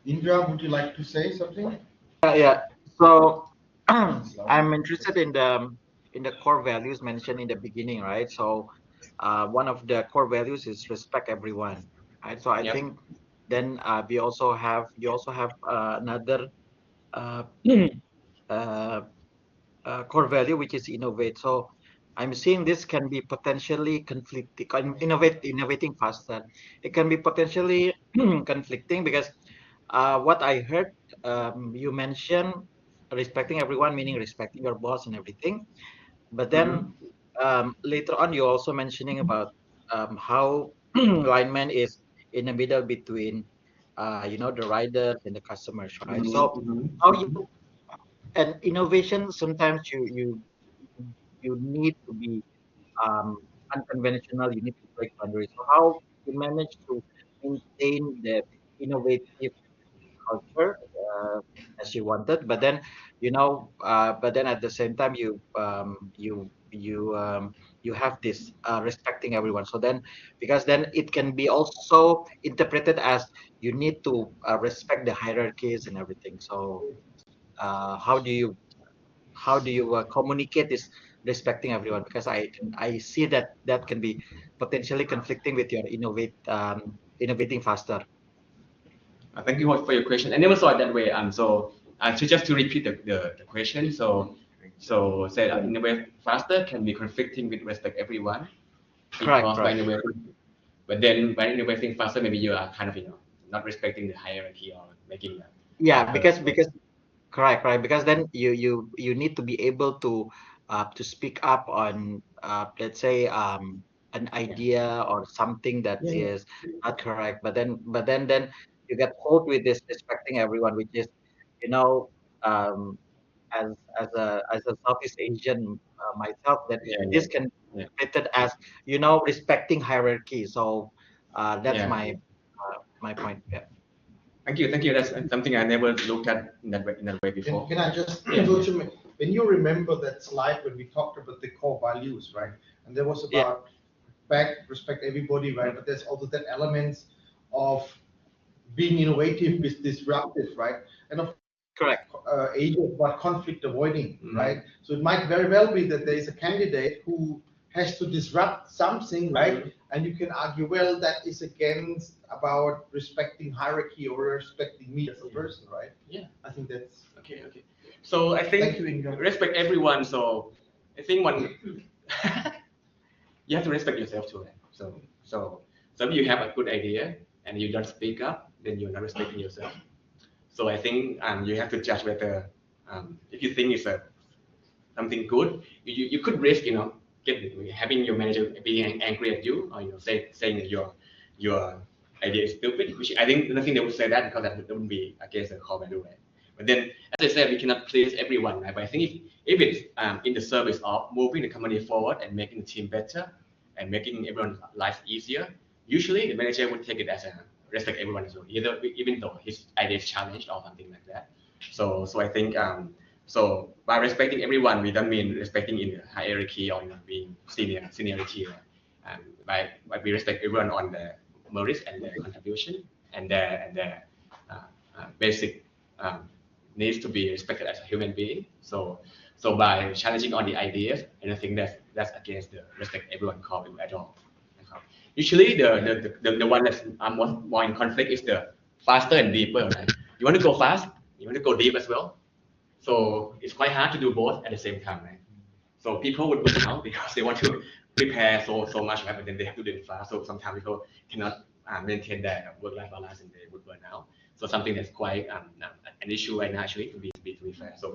Indra, would you like to say something? Yeah. So I'm interested in the core values mentioned in the beginning, right? So one of the core values is respect everyone, right? So I think then you also have another core value, which is innovate. So I'm seeing this can be potentially conflicting. Innovating faster, it can be potentially conflicting because what I heard, you mentioned respecting everyone, meaning respecting your boss and everything. But then later on, you're also mentioning about how lineman is in the middle between, the riders and the customers, right? So how you and innovation sometimes you need to be unconventional. You need to break boundaries. So how you manage to maintain the innovative culture as you wanted, but then but then at the same time you have this respecting everyone. So then because then it can be also interpreted as you need to respect the hierarchies and everything. So how do you communicate this respecting everyone? Because I see that can be potentially conflicting with your innovating faster. Thank you for your question. I never saw it that way. So just to repeat the question. So say innovate faster can be conflicting with respect everyone. Because by innovating, but then by innovating faster, maybe you are kind of not respecting the hierarchy or making. Because correct, right? Because then you need to be able to speak up on let's say an idea or something that is not correct. But then you get caught with this respecting everyone, which is um, as a Southeast Asian myself, that this can be interpreted as respecting hierarchy. So that's my point. Yeah. Thank you. That's something I never looked at in that way before. Can I just go to me? When you remember that slide when we talked about the core values, right? And there was about respect everybody, right? But there's also that elements of being innovative is disruptive, right? And of correct, about conflict avoiding, right? So it might very well be that there is a candidate who has to disrupt something, right? And you can argue, well, that is against about respecting hierarchy or respecting me as a person, right? Yeah, I think that's okay. So I think respect everyone. So I think you have to respect yourself too. Right? So if you have a good idea and you don't speak up, then you're not respecting yourself. So I think you have to judge whether if you think it's something good, you could risk having your manager being angry at you, or saying that your idea is stupid. Which I think nothing they would say that because that wouldn't be against the core value, right? But then, as I said, we cannot please everyone, right? But I think if it's in the service of moving the company forward and making the team better and making everyone's life easier, usually the manager would take it as a respect everyone as well, even though his idea is challenged or something like that. So I think so by respecting everyone, we don't mean respecting in the hierarchy or being seniority. By we respect everyone on the merits and their contribution and their basic needs to be respected as a human being. So by challenging on the ideas, and I think that's against the respect everyone core value at all. Usually the one that's more in conflict is the faster and deeper. Right? You want to go fast, you want to go deep as well. So it's quite hard to do both at the same time, right? So people would burn out because they want to prepare so much, right? But then they have to do it fast. So sometimes people cannot maintain their work-life balance and they would burn out. So something that's quite an issue right now, actually, to be fair. So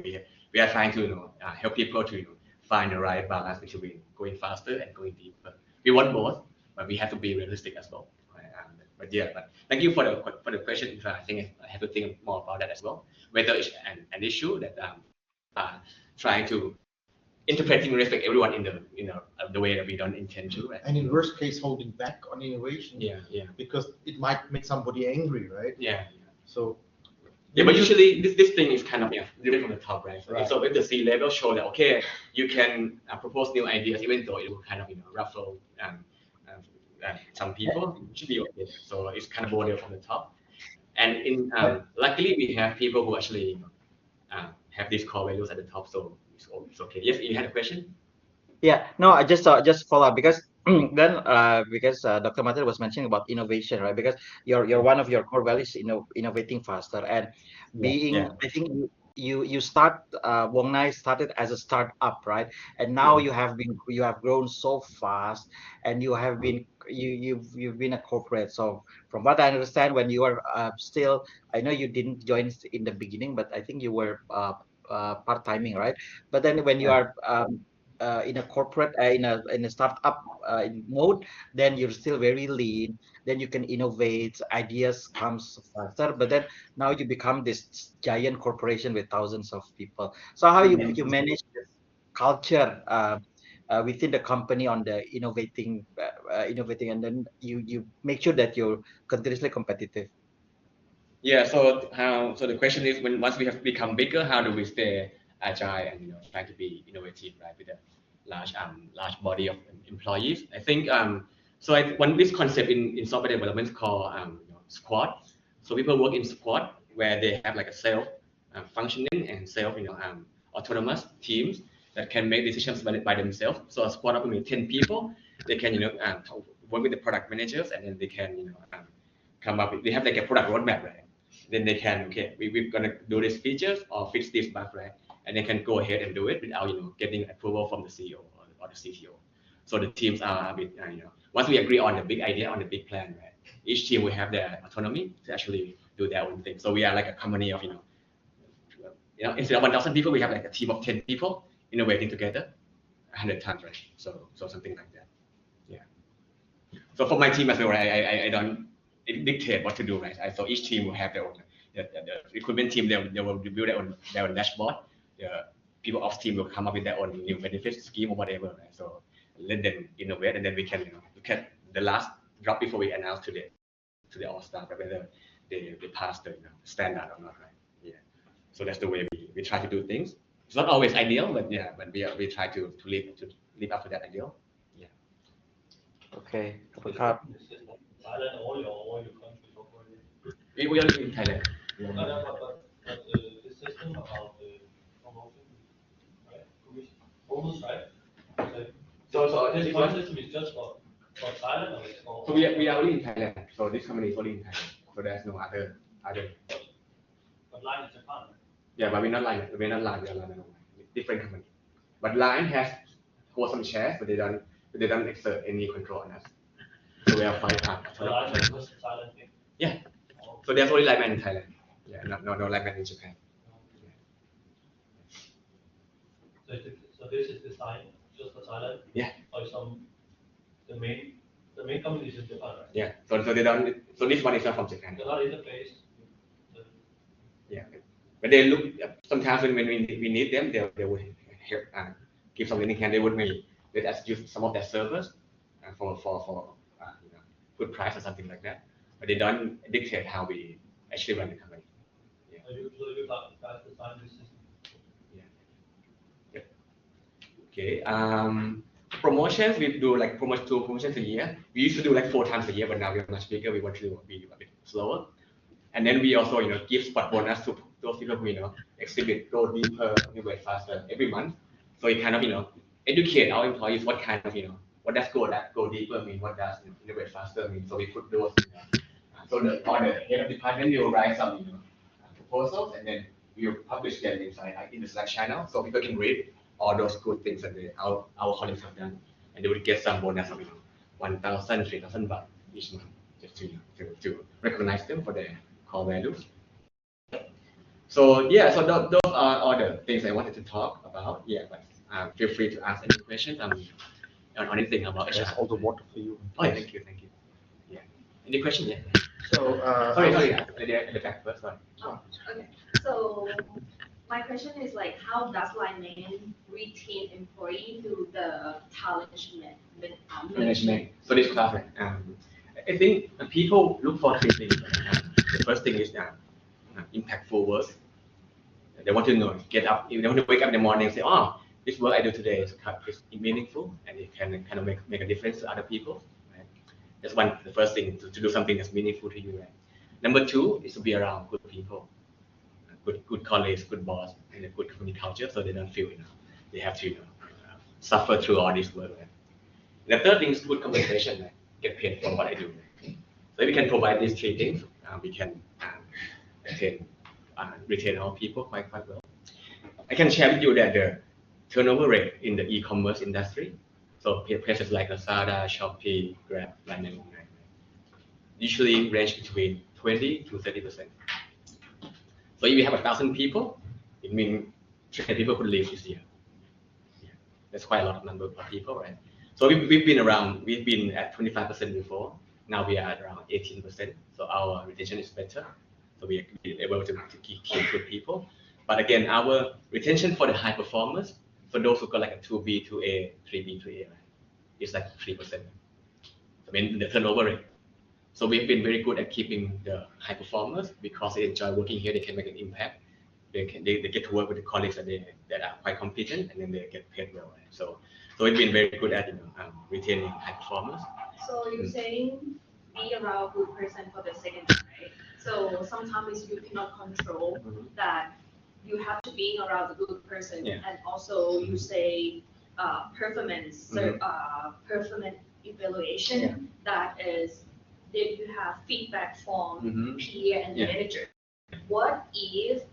we are trying to help people to find the right balance between going faster and going deeper. We want both, but we have to be realistic as well. Right? But thank you for the question. I think I have to think more about that as well. Whether it's an issue that trying to interpreting respect everyone in the way that we don't intend to. Right? And in worst case, holding back on innovation. Yeah. Because it might make somebody angry, right? Yeah. So. Yeah, but usually this thing is kind of driven from the top, right? Right. So if the C level show that okay, you can propose new ideas, even though it will kind of ruffle some people, it should be okay. So it's kind of border from the top. And luckily we have people who actually have these core values at the top, so it's okay. Yes, you had a question? Yeah, no, I just follow up because then because Dr. Mathur was mentioning about innovation, right? Because your one of your core values is innovating faster and being. Yeah. I think you start Wong Nai started as a startup, right? And now you have grown so fast, and you've been a corporate. So from what I understand, when you are still, I know you didn't join in the beginning, but I think you were part-timing, right? But then when you are in a corporate in a startup mode, then you're still very lean, then you can innovate, ideas comes faster, but then now you become this giant corporation with thousands of people. So how you manage this culture within the company on the innovating and then you make sure that you're continuously competitive. Yeah, so the question is, once we have become bigger, how do we stay agile and try to be innovative, right, with a large body of employees? I think this concept in software development is called squad. So people work in squad where they have like a self functioning and self autonomous teams that can make decisions by themselves. So a squad of maybe 10 people, they can work with the product managers, and then they can come up with, they have like a product roadmap, right? Then they can, we're gonna do these features or fix this bug, right? And they can go ahead and do it without getting approval from the CEO or the CTO. So the teams are a bit, once we agree on the big idea, on the big plan, right? Each team will have their autonomy to actually do their own thing. So we are like a company of instead of 1,000 people, we have like a team of 10 people innovating together 100 times, right? So something like that. Yeah. So for my team as well, right, I don't dictate what to do, right? So each team will have their own. The recruitment team, they will build their own dashboard. The people ops team will come up with their own new benefits scheme or whatever, right? So let them innovate, and then we can look at the last drop before we announce to the all staff whether they pass the standard or not, right? Yeah. So that's the way we try to do things. It's not always ideal, but we try to live up to that ideal. Yeah. Okay. Thailand or your country operating? We are in Thailand. Yeah. But the system about the promotion, right? Bonus, right? So this one system is just for Thailand, or it's for? So we are only in Thailand. So this company is only in Thailand. So there's no other. But Line is Japan. Yeah, but we're not Line. We are Line. Different company. But Line has hold some shares, but they don't exert any control on us. So we are five times. So Line is just a Thailand thing. Yeah. So there's only Lineman in Thailand. Yeah, no Lineman in Japan. Yeah. So this is designed just for Thailand. Yeah. Or the main company is in Japan, right? Yeah. So they don't. So this one is not from Japan. They're not interfaced. Yeah. But they look sometimes when we need them, they would help give some lending hand. They would maybe let us use some of their servers for good price or something like that. But they don't dictate how we actually run the company. Yeah. So you guys design this system. Yeah. Okay. Promotions, we do like two promotions a year. We used to do like 4 times a year, but now we're much bigger. We want to be a bit slower. And then we also give spot bonus to those people who exhibit, go deeper, innovate faster every month. So we kind of educate our employees what kind of what does go deeper mean, what does innovate faster mean. So we put those. So the head of department will write some proposals, and then we will publish them inside in the Slack channel, so people can read all those good things that our colleagues have done, and they would get some bonus of 1,000, 3,000 baht each month, just to recognize them for their core values. So yeah, so those are all the things I wanted to talk about. Yeah, but feel free to ask any questions on anything about HR. All the water for you. Oh, yeah, thank you. Yeah. Any question? Yeah. So, Sorry. At the back first. Sorry. Oh, okay. So my question is like, how does Lineman retain employee through the talent management? So this class, I think people look for three things. The first thing is impactful work. They want to get up. They want to wake up in the morning and say, "Oh, this work I do today is meaningful, and it can kind of make a difference to other people." Right? That's the first thing to do something that's meaningful to you. Right? Number two is to be around good people, good colleagues, good boss, and a good company culture, so they don't feel they have to suffer through all this work. Right? And the third thing is good compensation. Right? Get paid for what I do. Right? So if we can provide these three things, we can retain our people quite well. I can share with you that the turnover rate in the e-commerce industry, so places like Lazada, Shopee, Grab, Line, usually range between 20 to 30%. So if you have 1,000 people, it means 300 people could leave this year. Yeah. That's quite a lot of number of people, right? So we've been at 25% before. Now we are at around 18%. So our retention is better. So we are able to keep good people. But again, our retention for the high performers, for those who got like a 2B, 2A, 3B, 3A, right, is like 3%. I mean, the turnover rate. So we've been very good at keeping the high performers because they enjoy working here. They can make an impact. They get to work with the colleagues that are quite competent, and then they get paid well. Right? So we've been very good at retaining high performers. So you're saying be around good person for the second time, right? So sometimes you cannot control that you have to be around a good person, and also you say performance evaluation, that is that you have feedback from peer and manager. What if,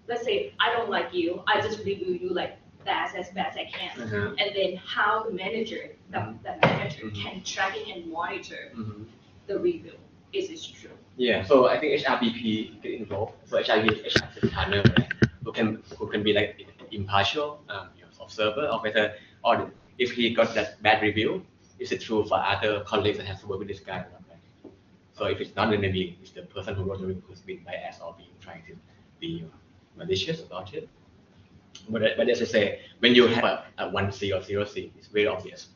let's say I don't like you, I just review you like as best as I can, and then how the manager can track it and monitor the review. Is it true? Yeah, so I think HRBP get involved. So HRBP is a partner, right? who can be like impartial observer of whether, or if he got that bad review, is it true for other colleagues that have to work with this guy or not, right? So if it's not, then maybe it's the person who wrote the review who's being biased or being trying to be malicious about it. But as I say, when you have a 1C or 0C, it's very obvious.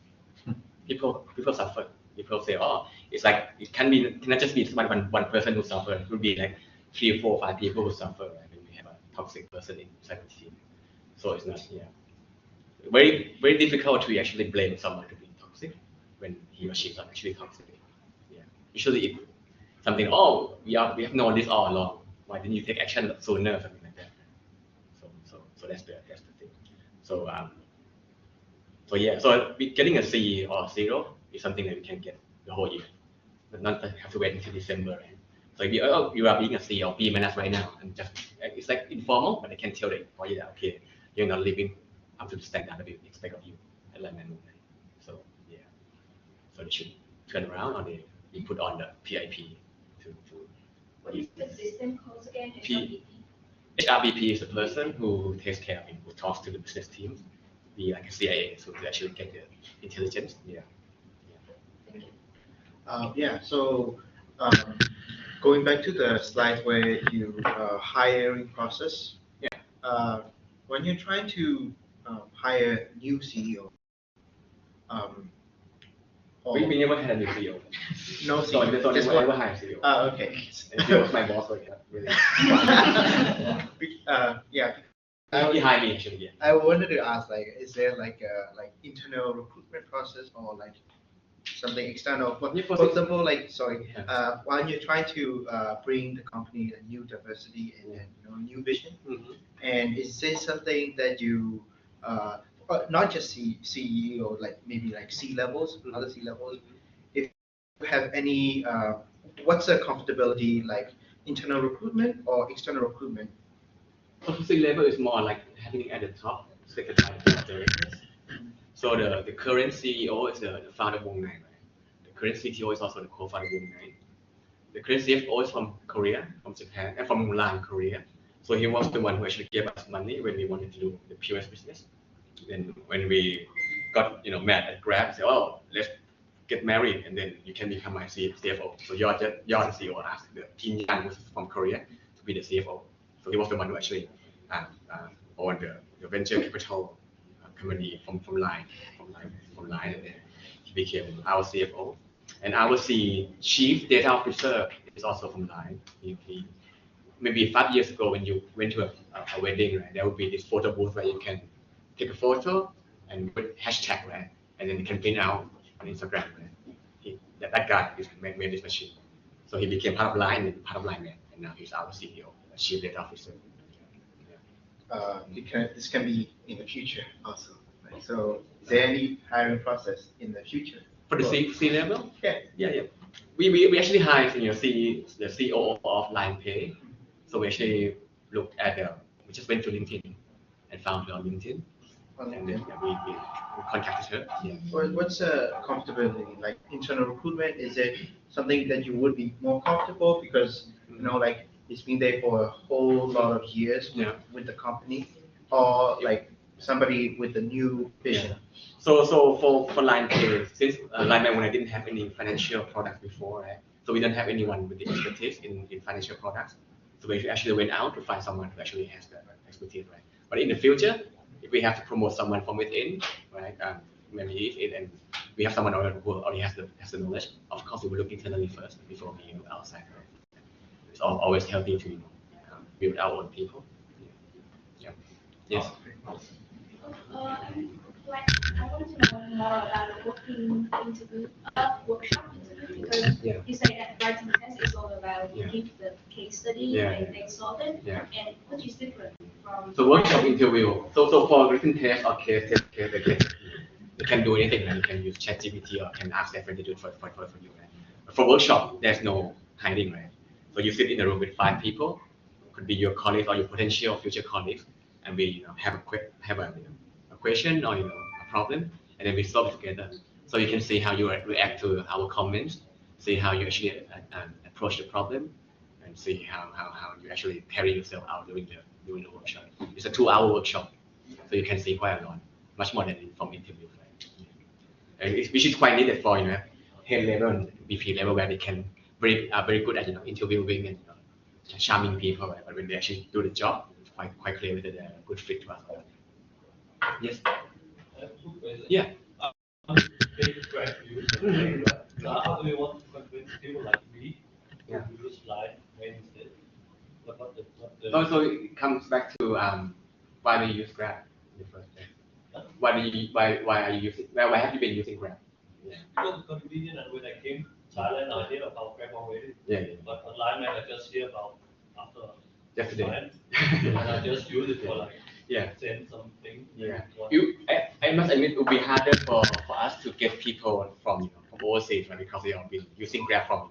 People suffer. People say, oh, it's like it cannot just be one person who suffers. It would be like 3, 4, 5 people who suffer, right? When we have a toxic person inside the team. So it's not, very, very difficult to actually blame someone to be toxic when he or she is not actually toxic. Yeah. Usually it's something, oh, we have known this all along. Why didn't you take action sooner, something like that? So that's the thing. So getting a C or 0 is something that we can get the whole year, but not have to wait until December. Right? So if you are being a C or B- right now, and just it's like informal, but I can tell the employee that okay, you're not living up to the standard that we expect of you at Lineman Movement. So they should turn around or they put on the PIP to. What is the system called again? HRBP is the person who takes care of him, who talks to the business team, be like a CIA, so to actually get the intelligence. So going back to the slide where you hiring process. When you're trying to hire new CEO. We never had a new CEO. No CEO. So just never hired CEO. Okay. And he was my boss, really. He hired me actually. Yeah. I wanted to ask, is there like a internal recruitment process or like something external? For example, while you're trying to bring the company a new diversity and new vision, and is this something that you not just CEO, like maybe like C-levels, other C-levels, if you have any, what's the comfortability, like internal recruitment or external recruitment? So C-level is more like having it at the top, secretary of directors. So the current CEO is the founder of Wong Nai, right? The current CTO is also the co-founder of Wong Nai. The current CFO is from Korea, from Japan, and from Mulan, Korea. So he was the one who actually gave us money when we wanted to do the POS business. Then when we got mad at Grab, said, "Oh, let's get married, and then you can become my CFO." So Yon the CEO asked the Kim Yang, who's from Korea, to be the CFO. So he was the one who actually owned the venture capital company from Line, and then he became our CFO. And our chief data officer is also from Line. He maybe 5 years ago when you went to a wedding, right, there would be this photo booth where you can take a photo and put hashtag, right, and then you can print out on Instagram. Right? That guy made this machine. So he became part of Line and part of Line, and now he's our CEO, chief data officer. This can be in the future also. Right? So is there any hiring process in the future? For the C level? Yeah. We actually hired the CEO of Line Pay. So we actually looked at we just went to LinkedIn and found her on LinkedIn. And then we contacted her. Yeah. What's comfortability? Like internal recruitment, is it something that you would be more comfortable because like it's been there for a whole lot of years with the company, or like somebody with a new vision? Yeah. So for Line Pay, since Line Pay when I didn't have any financial products before, right? So we don't have anyone with the expertise in financial products. So we actually went out to find someone who actually has the expertise, right? But in the future, if we have to promote someone from within, right? Maybe and we have someone who already has the knowledge. Of course, we will look internally first before we look outside. Right? It's always healthy to build our own people. Yeah. Yes. I wanted to know more about the workshop interview, because you say that writing test is all about you give the case study and they solve it, and what is different from. So workshop interview. So for written test or case, you can do anything. Right? You can use ChatGPT or can ask their friend to do it for you. Right? But for workshop, there's no hiding, right? So you sit in a room with 5 people, could be your colleagues or your potential future colleagues, and we have a question or a problem, and then we solve it together. So you can see how you react to our comments, see how you actually approach the problem, and see how you actually carry yourself out during the workshop. It's a 2-hour workshop, so you can see quite a lot, much more than from interviews. Right? Which is quite needed for head level and VP level, where they can are very good at interviewing and charming people. Right? But when they actually do the job, it's quite clear that they're a good fit to us. Yes. Yeah. How do you want to convince people like me to use Line instead? So it comes back to why do you use Grab in the first place? Why are you using? Why have you been using Grab? Because it's convenient, and when I came to Thailand, I hear about Grab already. But Line I just hear about after yesterday. And I just use it for send something. I must admit it would be harder for us to get people from overseas, right? Because they have been using Grab from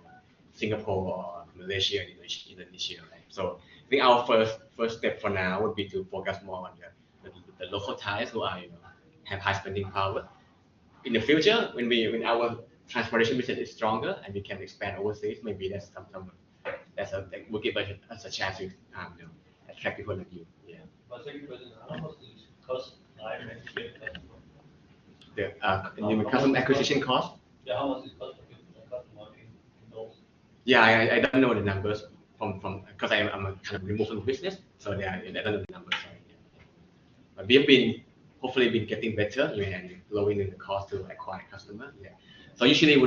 Singapore or Malaysia and Indonesia, right? So I think our first step for now would be to focus more on the local Thais who are have high spending power. In the future, when our transportation business is stronger and we can expand overseas, maybe that's that will give us a chance to attract people like you. Yeah. My second question is, how much does it cost Line to get customer? The customer acquisition cost? Yeah, how much it costs to get a customer in those? Yeah, I don't know the numbers from because I'm a kind of removed from the business, so I don't know the numbers. Sorry. But we have hopefully been getting better and lowering the cost to acquire customer. Yeah. So usually I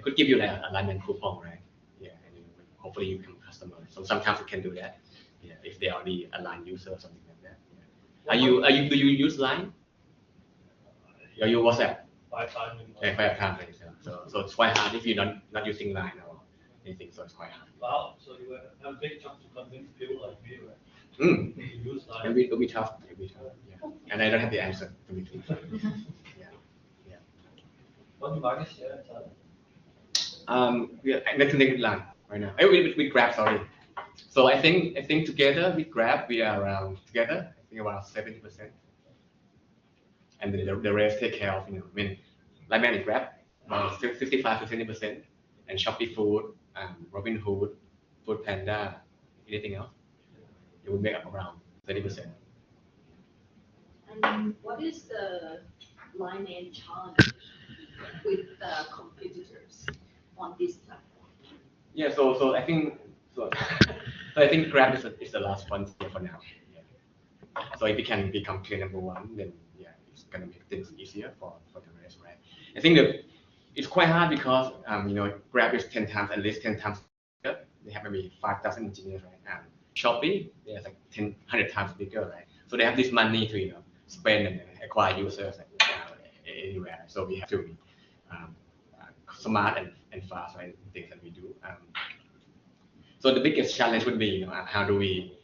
could give you like a Line coupon, right? Yeah, and hopefully you become a customer. So sometimes we can do that. Yeah, if they are already a Line user or something like that. Yeah. Do you use Line? Or you WhatsApp? 5 times. 5 times. So it's quite hard if you're not using Line or anything. So it's quite hard. Wow. So you have a big chance to convince people like me, right? To use Line. It'll be tough. Yeah. And I don't have the answer to be true. Yeah. What's the market share in Thailand? We are connected with Line right now. We Grab, sorry. So I think together with Grab we are around 70%. and then the rest take care of, I mean, Lineman and Grab, about 55 to 70%, and Shopee Food, Robinhood, Food Panda, anything else, it would make up around 30%. And what is the line and challenge with the competitors on this platform? Yeah, so I think so I think Grab is the last frontier for now. Yeah. So if we can become clear number one, then yeah, it's gonna make things easier for the rest, right? I think that it's quite hard because Grab is 10 times, at least 10 times bigger. They have maybe 5,000 engineers, right? And Shopee, they're like 100 times bigger, right? So they have this money to spend and acquire users anywhere. So we have to be smart and fast, right? Things that we do. So the biggest challenge would be, how do we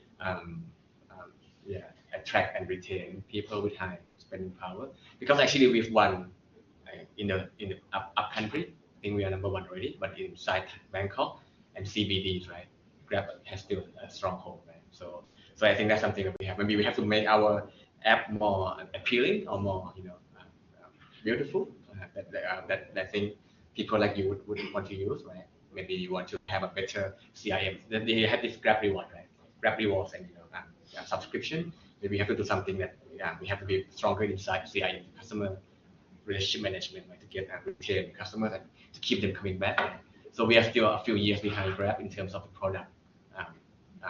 attract and retain people with high spending power? Because actually we've won in the up country. I think we are number one already, but inside Bangkok and CBDs, right? Grab has still a stronghold, right? So I think that's something that we have. Maybe we have to make our app more appealing or more, beautiful. That I think people like you would want to use, right? Maybe you want to have a better CRM. Then they have this Grab reward, right? Grab rewards and subscription. Maybe we have to do something that we have to be stronger inside CRM, customer relationship management, right? To get and retain customers and to keep them coming back. Right? So we are still a few years behind Grab in terms of the product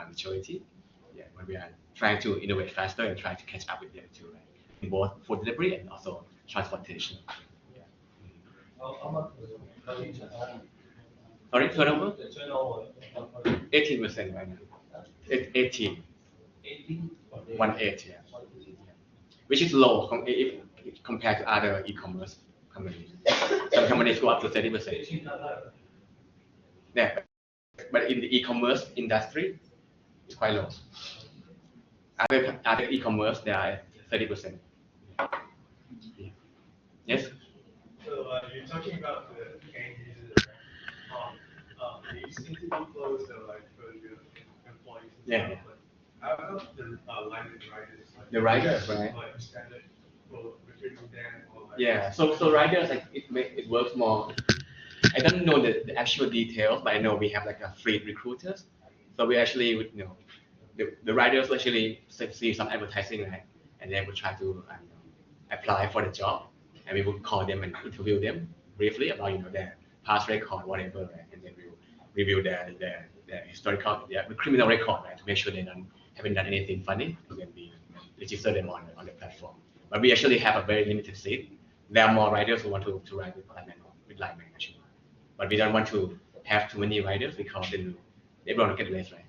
maturity. Yeah, but we are trying to innovate faster and try to catch up with them too, right? In both food delivery and also transportation. How much Sorry, turnover? the turnover? 18% right now. 18. 18? 18, yeah. Which is low if compared to other e-commerce companies. Some companies go up to 30%. 18 not high. Yeah, but in the e-commerce industry, it's quite low. Other e-commerce, they are 30%. Yeah. Yes? So you're talking about the changes these interview flows that like for your employees. Yeah. How about the line riders? Like, The riders, right? Like standard for recruiting them or like. Yeah. So riders, like it works more. I don't know the actual details, but I know we have like a free recruiters. So we actually, the riders actually see some advertising, right? And they would try to apply for the job, and we would call them and interview them briefly about their past record, whatever, right? And then we will review their historical, their criminal record, right? To make sure they haven't done anything funny, and then we register them on the platform. But we actually have a very limited seat. There are more riders who want to ride with Lineman actually. But we don't want to have too many riders because then everyone will get less, right?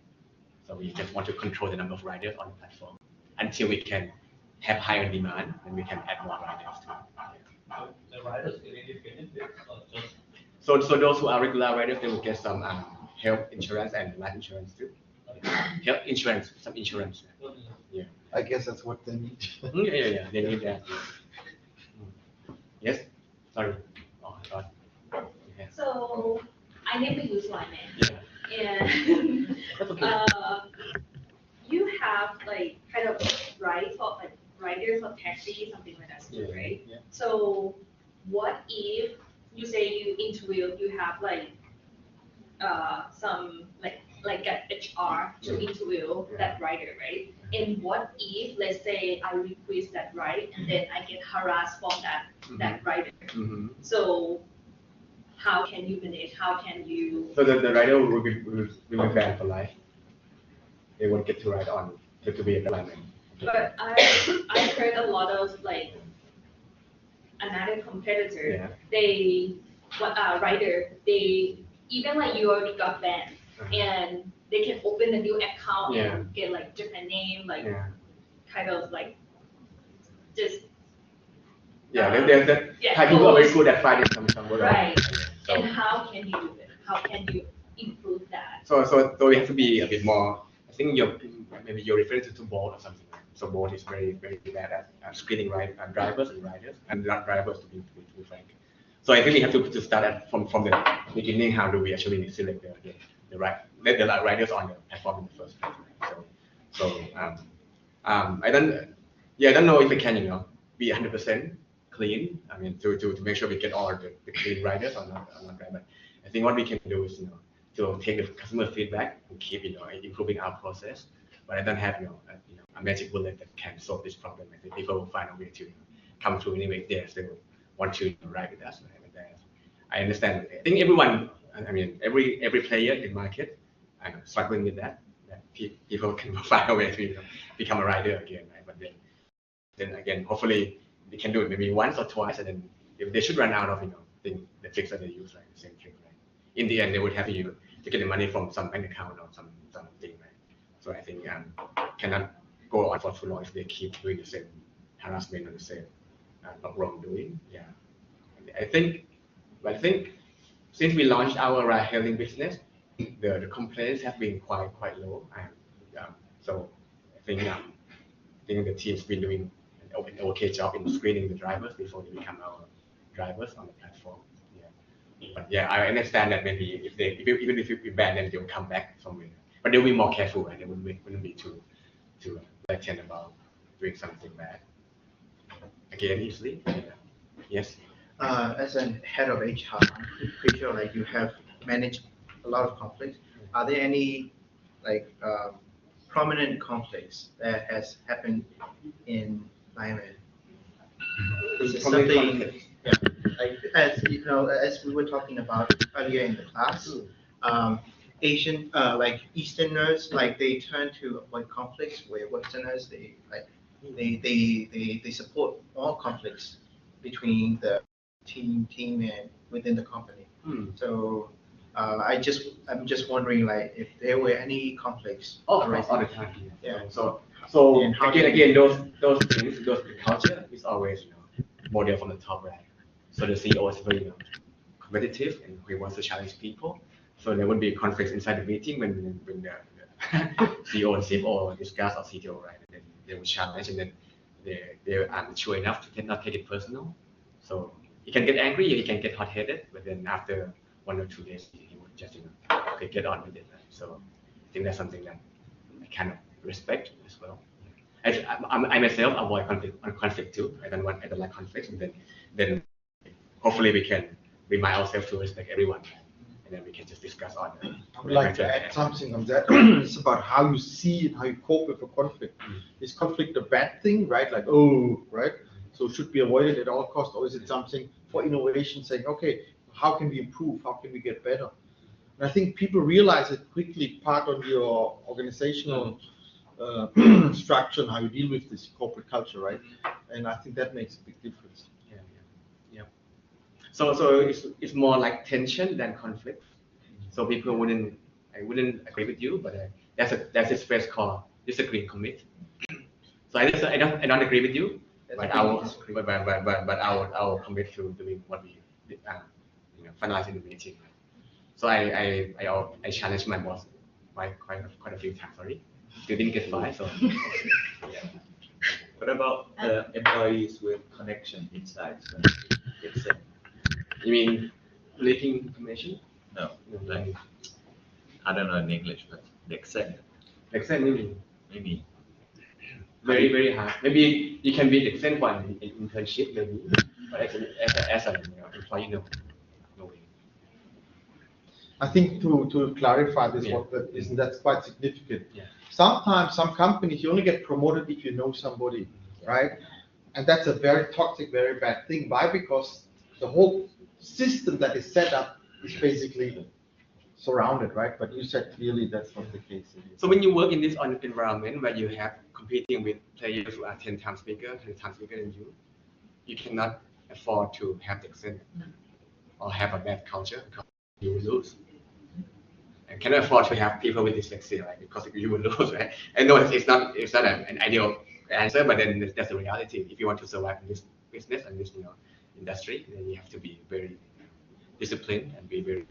So we just want to control the number of riders on the platform until we can have higher demand, and we can add more riders to it. The riders get any benefits or just? So those who are regular riders, they will get some health insurance and life insurance too. Health insurance, some insurance. Yeah. I guess that's what they need. Yeah, they need that. Yes? Sorry. Oh, I thought. Okay. So I never use Lineman. Yeah. And That's okay. you have like kind of rides for like riders or taxi, something like that, too, right? Yeah. So what if you say you interview, you have like some like an HR to interview that rider, right? And what if, let's say, I request that ride and then I get harassed from that rider? Mm-hmm. So how can you manage? How can you? So the rider will be banned for life. They won't get to ride on to be a lineman. But I heard a lot of like another competitor. Yeah. They rider. They even like you already got banned, and they can open a new account and get like different name, like kind of like just. Yeah, Thai people are very good at finding some word. Right. So, and how can you do it? How can you improve that? so we have to be a bit more. I think maybe you're referring to Bolt or something. So Bolt is very bad at screening drivers and riders, and not drivers to be frank. So I think we have to start from the beginning. How do we actually select the riders on the platform in the first place? Right? So I don't know if I can be 100% clean. I mean, to make sure we get all the clean riders or not right. But I think what we can do is, to take the customer feedback and keep, improving our process. But I don't have, a magic bullet that can solve this problem. I think people will find a way to come through anyway. They still want to ride with us. Right? I understand. I think everyone, I mean, every player in the market, struggling with that people can find a way to become a rider again. Right? But then again, hopefully they can do it maybe once or twice, and then if they should run out of the tricks that they use, like the same trick. Right? In the end, they would have to get the money from some bank account or something. Right? So I think cannot go on for too long if they keep doing the same harassment or the same wrongdoing. Yeah, I think since we launched our ride-hailing business, the complaints have been quite low. So I think the team's been doing an okay job in screening the drivers before they become our drivers on the platform. Yeah. But yeah, I understand that maybe even if we ban them, they'll come back somewhere. But they'll be more careful, right? They wouldn't be too blatant about doing something bad. Again, usually, yes. As a head of HR, I'm pretty sure like you have managed a lot of conflicts. Are there any prominent conflicts that has happened in Lineman? Is it something? Yeah, like as we were talking about earlier in the class, Asian Easterners they turn to avoid conflicts, where Westerners they support all conflicts between the team and within the company. So I'm just wondering if there were any conflicts. All the time. Yeah. So again, those things, the culture is always model from the top, right? So the CEO is very competitive and he wants to challenge people. So there would be conflicts inside the meeting when the CEO and CFO discuss or CTO, right? And then they will challenge, and then they are mature enough to not take it personal. So he can get angry, he can get hot-headed, but then after 1 or 2 days, he would just okay, get on with it. Right? So I think that's something that I kind of respect as well. I myself avoid conflict too. I don't like conflict, and then hopefully we can remind ourselves to respect everyone. And then we can just discuss on it. I would like to add something on that. It's about how you see and how you cope with a conflict. Is conflict a bad thing, right? Right? So should be avoided at all costs, or is it something for innovation, saying, okay, how can we improve? How can we get better? And I think people realize it quickly, part of your organizational structure and how you deal with this corporate culture, right? And I think that makes a big difference. Yeah. So it's more like tension than conflict. So people wouldn't agree with you, but that's a space called disagree and commit. So I don't agree with you, but I will commit to doing what we finalize in the meeting. So I challenged my boss quite a few times. Sorry, you didn't get fired. So yeah. What about employees with connection inside? So it's You mean leaking information? no, like I don't know in English, but exec Maybe very, very hard. Maybe you can be the same one in internship, maybe, but as an employee, no way. I think to clarify this, that's quite significant. Yeah. Sometimes some companies you only get promoted if you know somebody, right? And that's a very toxic, very bad thing. Why? Because the whole system that is set up is basically surrounded, right? But you said clearly that's not the case. So when you work in this environment where you have competing with players who are 10 times bigger than you, you cannot afford to have the accent or have a bad culture because you will lose. And cannot afford to have people with dyslexia, right? Because you will lose, right? And no, it's not an ideal answer, but then that's the reality. If you want to survive in this business and this industry, then you have to be very disciplined and be very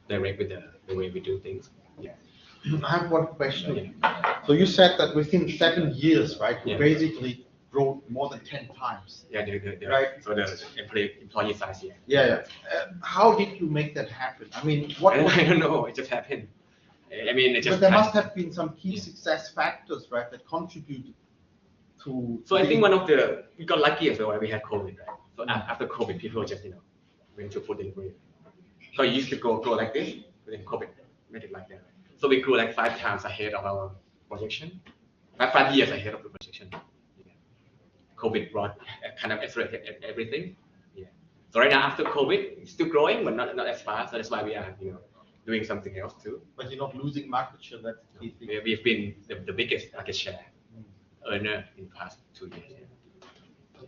direct with the way we do things. Yeah. I have one question. So you said that within 7 years, right, you basically grow more than 10 times. Yeah, right. So the employee size, yeah. Yeah. How did you make that happen? I mean, I don't know. It just happened. I mean, it just. But there must have been some key success factors, right, that contributed to. So I think we got lucky as well when we had COVID, right? So after COVID, people just went to food delivery. So it used to go like this, but then COVID made it like that. So we grew like 5 times ahead of our projection, 5 years ahead of the projection. Yeah. COVID brought kind of accelerated everything. Yeah. So right now after COVID, it's still growing, but not as fast. So that's why we are doing something else too. But you're not losing market share. That's the key thing. We've been the biggest market share earner in the past 2 years. Yeah.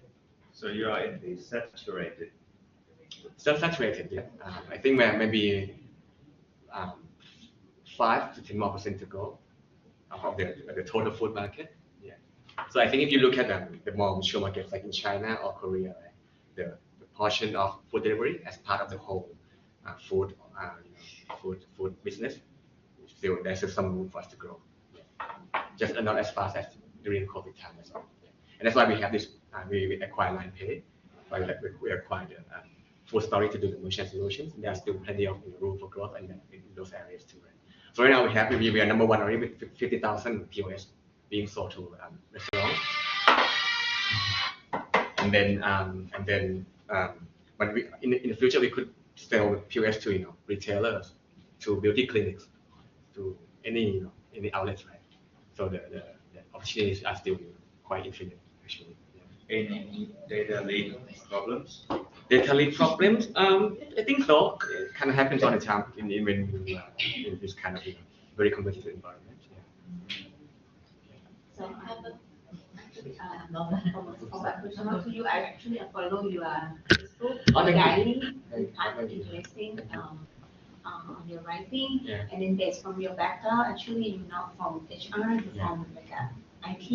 So you are in the saturated. Still saturated, yeah. I think we're maybe 5 to 10% to go of the total food market. Yeah. So I think if you look at the more mature markets like in China or Korea, right, the portion of food delivery as part of the whole food business, still there's some room for us to grow. Yeah. Just not as fast as during COVID time as well. Yeah. And that's why we have this. We acquired LinePay, we acquired Food Story to do the merchant solutions. There's still plenty of room for growth in those areas too. Right? So right now we are number 1 already with 50,000 POS being sold to restaurants. And then when we in the future we could sell POS to retailers, to beauty clinics, to any outlets, right? So the opportunities are still quite infinite actually. Yeah. Any data leak problems? Data leak problems? I think so. It kind of happens all the time when in this kind of very competitive environment. Yeah. So I have so you actually follow your Facebook diary, and interesting on your writing, and then based from your background, actually you're not from HR, you're from like IT,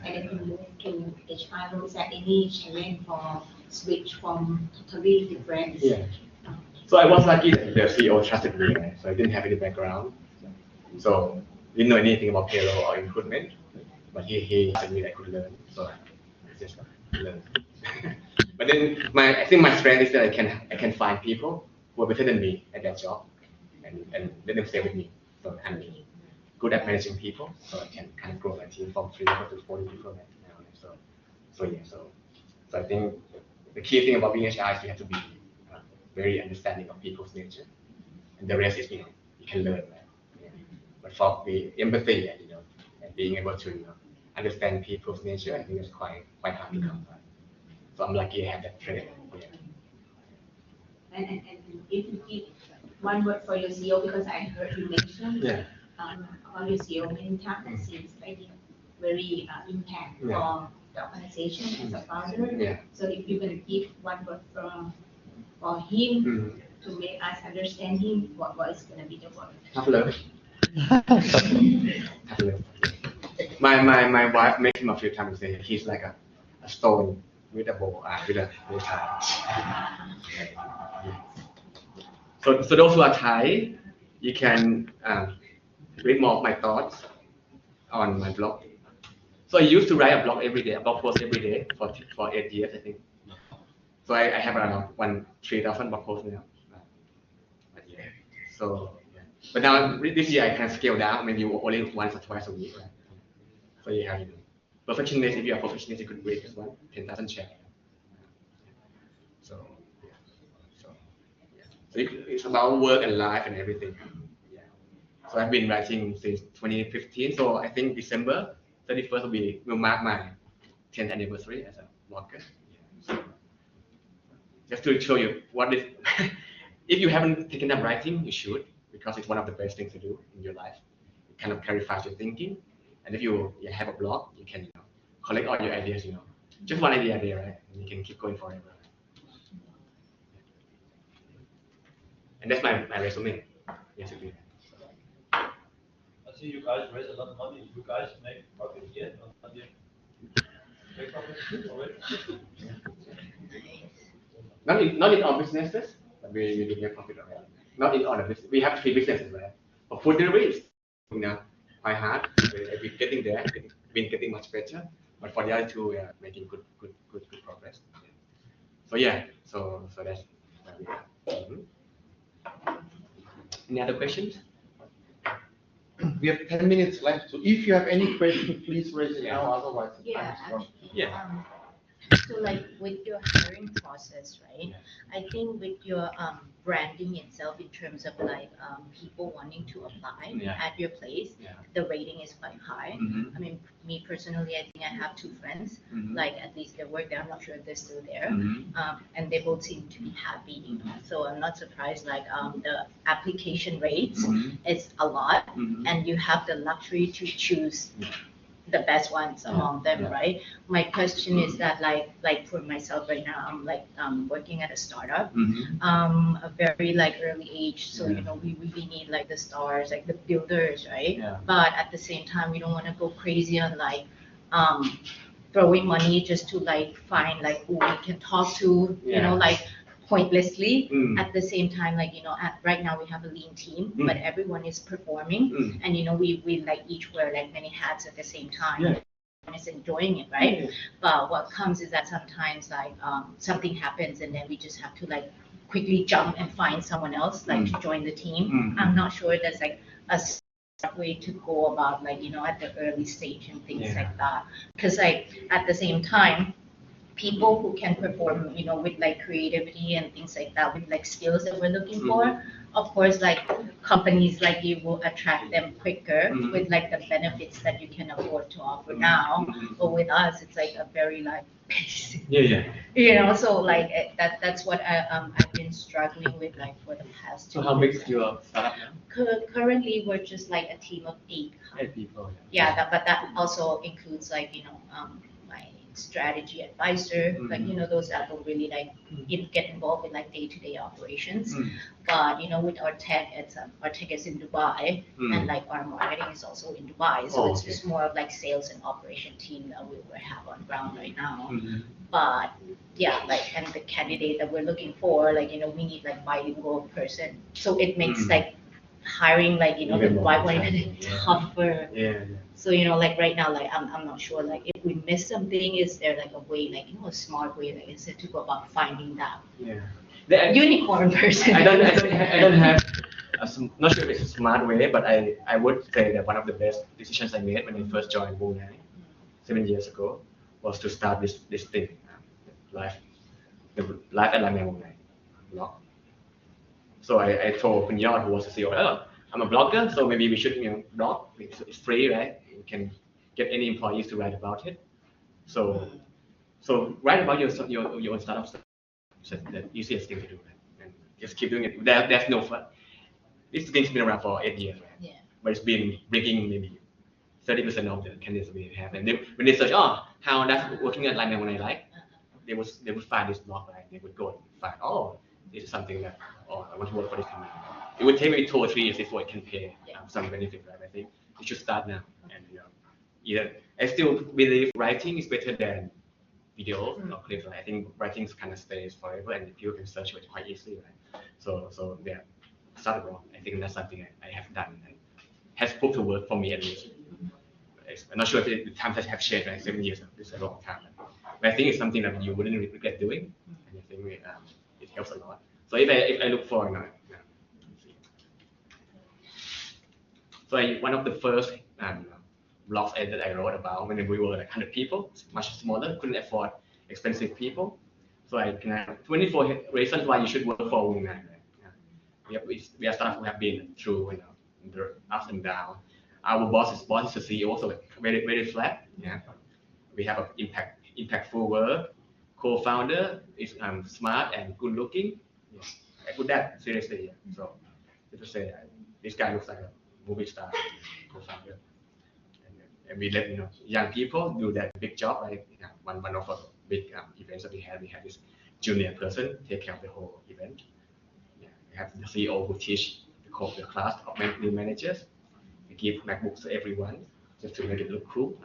and then you move to HR. Is there any challenge for switch from totally different? Yeah. So I was lucky that the CEO trusted me, right? So I didn't have any background, so didn't know anything about payroll or recruitment. But he said me that I could learn, so I just learned. But then I think my strength is that I can find people who are better than me at their job, and let them stay with me. So I'm good at managing people, so I can kind of grow my team from 3 to 40 people right now. So I think the key thing about being HR is you have to be very understanding of people's nature, and the rest is you can learn. Right? Yeah. But for the empathy and being able to understand people's nature, I think it's quite hard to come by. So I'm lucky I have that trait. Yeah. And if you give one word for your CEO, because I heard you mention about your CEO many times, that seems very impact for the organization as a founder. Yeah. So if you're going to give one word for him to make us understand him, what is going to be the word? Tough love. Tough love. My wife met him a few times and said he's like a stone with a bow, with a tie. So those who are Thai, you can read more of my thoughts on my blog. So I used to write a blog every day, a blog post every day for 8 years, I think. So I have around 3,000 blog posts now. But now this year I can scale down, maybe only once or twice a week. Right? So you have perfectionist. If you are perfectionist, you could read this one 10,000 chapters. So it's about work and life and everything. Yeah. So I've been writing since 2015. So I think December 31st will mark my 10th anniversary as a blogger. Yeah. So just to show you what is, if you haven't taken up writing, you should, because it's one of the best things to do in your life. It kind of clarifies your thinking. And if you have a blog, you can collect all your ideas. Just one idea a day, right? And you can keep going forever. And that's my resume, basically. I see you guys raise a lot of money. You guys make profit yet? Not yet. Make profit already? Not in all businesses, but we do make profit already. Not in all the business. We have 3 businesses, right? For food delivery, it's quite hard. We're getting there. Been getting much better. But for the other 2, we are making good progress. Yeah. So that's where we are. Any other questions? we have 10 minutes left. So if you have any question, please raise it now. Otherwise, the time Yeah, is gone. actually, so like with your hiring process, right? I think with your branding itself in terms of like people wanting to apply at your place, the rating is quite high. I mean, me personally, I think I have 2 friends, like at least they work there. I'm not sure if they're still there, and they both seem to be happy. You know? So I'm not surprised. Like the application rates is a lot, and you have the luxury to choose the best ones among them, right? My question is that like for myself right now, I'm like working at a startup, a very like early age, so you know we really need like the stars, like the builders, right? But at the same time, we don't want to go crazy on like throwing money just to like find like who we can talk to, you know, like pointlessly. At the same time, like, you know, right now we have a lean team, but everyone is performing, and you know, we like each wear like many hats at the same time. Everyone is enjoying it, right? But what comes is that sometimes like something happens and then we just have to like quickly jump and find someone else like to join the team. I'm not sure there's like a way to go about like, you know, at the early stage and things like that, because like at the same time, people who can perform, you know, with like creativity and things like that, with like skills that we're looking for, of course, like companies like you will attract them quicker with like the benefits that you can afford to offer now. But with us, it's like a very like basic, you know, so like that's what I've been struggling with like for the past 2 years. So how big is your startup now? Currently, we're just like a team of 8. 8 people. But that also includes like, you know, my strategy advisor, like, you know, those that don't really like get involved in like day-to-day operations. But, you know, with our tech, our tech is in Dubai, and like our marketing is also in Dubai. So it's just more of like sales and operation team that we have on ground right now. But yeah, like, and the candidate that we're looking for, like, you know, we need like bilingual person. So it makes like hiring like, you know, the right one tougher. So, you know, like right now, like I'm not sure, like if we miss something, is there like a way, like, you know, a smart way, like instead to go about finding that unicorn person? I don't have not sure if it's a smart way, but I would say that one of the best decisions I made when I first joined Woongai 7 years ago was to start this thing, live at Lamia Woongai blog. So I told Kun Yod, who was the CEO, I'm a blogger, so maybe we should, you know, blog. It's free, right? You can get any employees to write about it. So write about your own startup stuff. So the easiest thing to do, right? And just keep doing it. There's no fun. This thing's been around for 8 years, right? But it's been breaking maybe 30% of the candidates we have. And when they search, how that's working at Lamia when I like, they would find this blog, right? They would go and find, this is something that, I want to work for this company. It would take maybe 2 or 3 years before it can pay some benefit, right? I think you should start now. And, you know, I still believe writing is better than videos or clips, right? I think writing kind of stays forever and people can search it quite easily, right? So yeah, start wrong. I think that's something I have done and has proved to work for me at least. I'm not sure if the times have changed, right? 7 years, this is a long time. But I think it's something that you wouldn't regret doing. And I think it helps a lot. So if I look for, so one of the first blogs that I wrote about when we were like 100 people, much smaller, couldn't afford expensive people. So I can have 24 reasons why you should work for Woongai. We are staff who have been through, you know, the ups and downs. Our boss is the CEO, so very, very flat. We have an impactful work. Co-founder is smart and good looking. I put that seriously. So to say this guy looks like a movie star, co-founder. And we let, you know, young people do that big job. Like one of our big events that we had this junior person take care of the whole event. We have the CEO who teach the class of new managers. We give MacBooks to everyone just to make it look cool.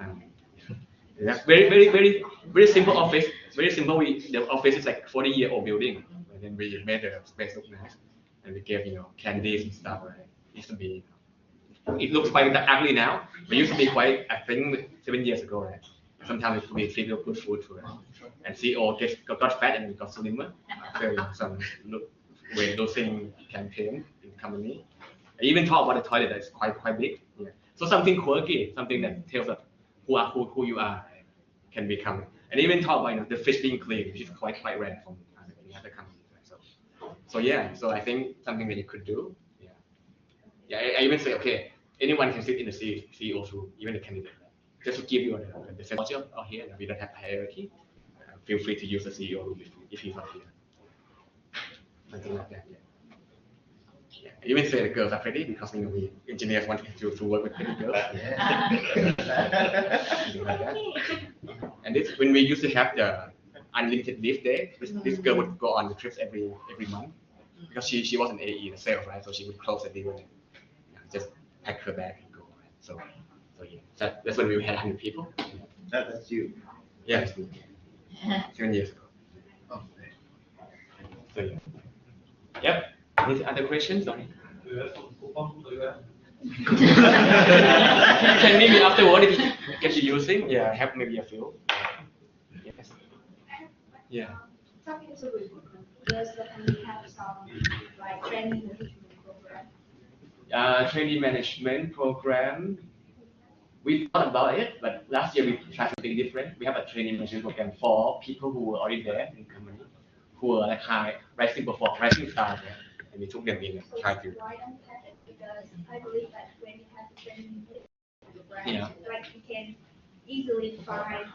That's very simple office. Very simple. The office is like 40-year-old building, and then we made the space look nice, and we gave, you know, candies and stuff. Right? It used to be. It looks quite ugly now, but it used to be quite. I think 7 years ago, right? Sometimes it would be free good food for us. And CEO got fat and got slimmer after some weight losing campaign in the company. I even talk about the toilet that's quite big. So something quirky, something that tells us who you are, right, can become. And even talk about the fish being clean, which is quite rare from other companies. Right? So yeah, so I think something that you could do. Yeah, I even say, okay, anyone can sit in the CEO room, even the candidate. Just to give you the sense of here, we don't have hierarchy. Feel free to use the CEO room if he's not here. Something like that. Yeah. I even say the girls are pretty because we engineers want to work with pretty girls. Something like that. And this when we used to have the unlimited leave day, this girl would go on the trips every month because she was an AE in sales, right? So she would close the deal and just pack her bag and go. Right? So yeah, that's when we had 100 people. That's you. Yeah, 7 years ago. Oh. So yeah. Yep. Any other questions? Do you have some coupon for you? Can maybe afterward if you get to using, yeah, I have maybe a few. Yes. Yeah. Talking to recruitment, does the company have some like training management program? Training management program. We thought about it, but last year we tried something different. We have a training management program for people who were already there in the company, who were like rising stars, and we took them in and tried to. Why don't have it? Because I believe that when you have a training program, Yeah. like you can easily find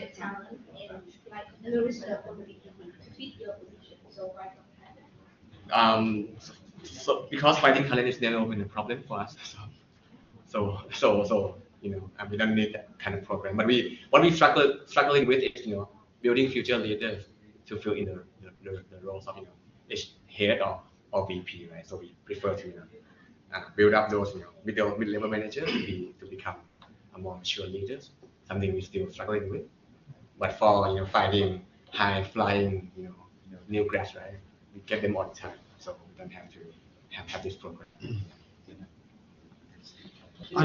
the talent and like nourish the ability to fit your position. So why don't have it? So because finding talent is never been a problem for us. So we don't need that kind of program. But what we struggling with is building future leaders to fill in the roles of head or VP, right? So we prefer to build up those mid-level managers to become a more mature leaders. Something we're still struggling with. But for finding high flying new grads, right? We get them all the time, so we don't have to have this program. Yeah.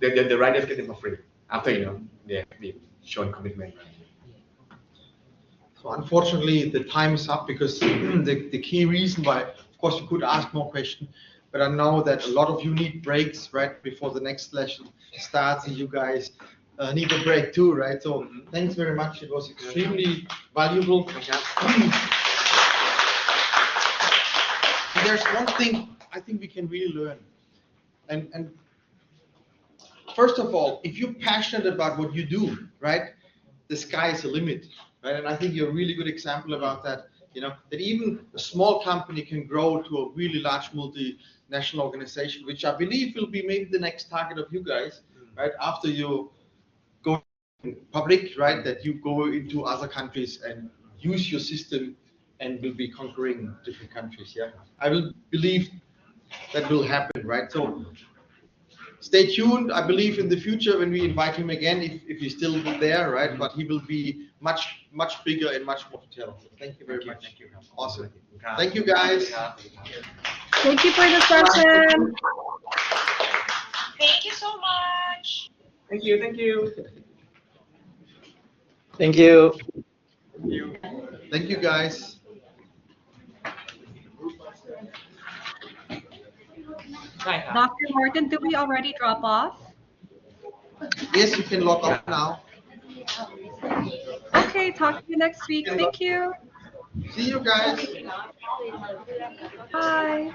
The riders get them for free after they have been shown commitment. So unfortunately, the time is up because the key reason why, of course, you could ask more questions, but I know that a lot of you need breaks right before the next session starts, and you guys need a break too, right? So thanks very much. It was extremely valuable. There's one thing I think we can really learn, and first of all, if you're passionate about what you do, right, the sky is the limit, right? And I think you're a really good example about that. That even a small company can grow to a really large multinational organization, which I believe will be maybe the next target of you guys, right? After you go public, right? That you go into other countries and use your system and will be conquering different countries. Yeah, I will believe that will happen, right? So stay tuned. I believe in the future when we invite him again, if he's still there, right? But he will be much bigger and much more talented. Thank you very much. Thank you. Awesome. Thank you, guys. Thank you for the session. Thank you so much. Thank you. Thank you. Thank you, guys. Dr. Morgan, did we already drop off? Yes, you can log off now. Okay, talk to you next week. Thank you. See you guys. Bye.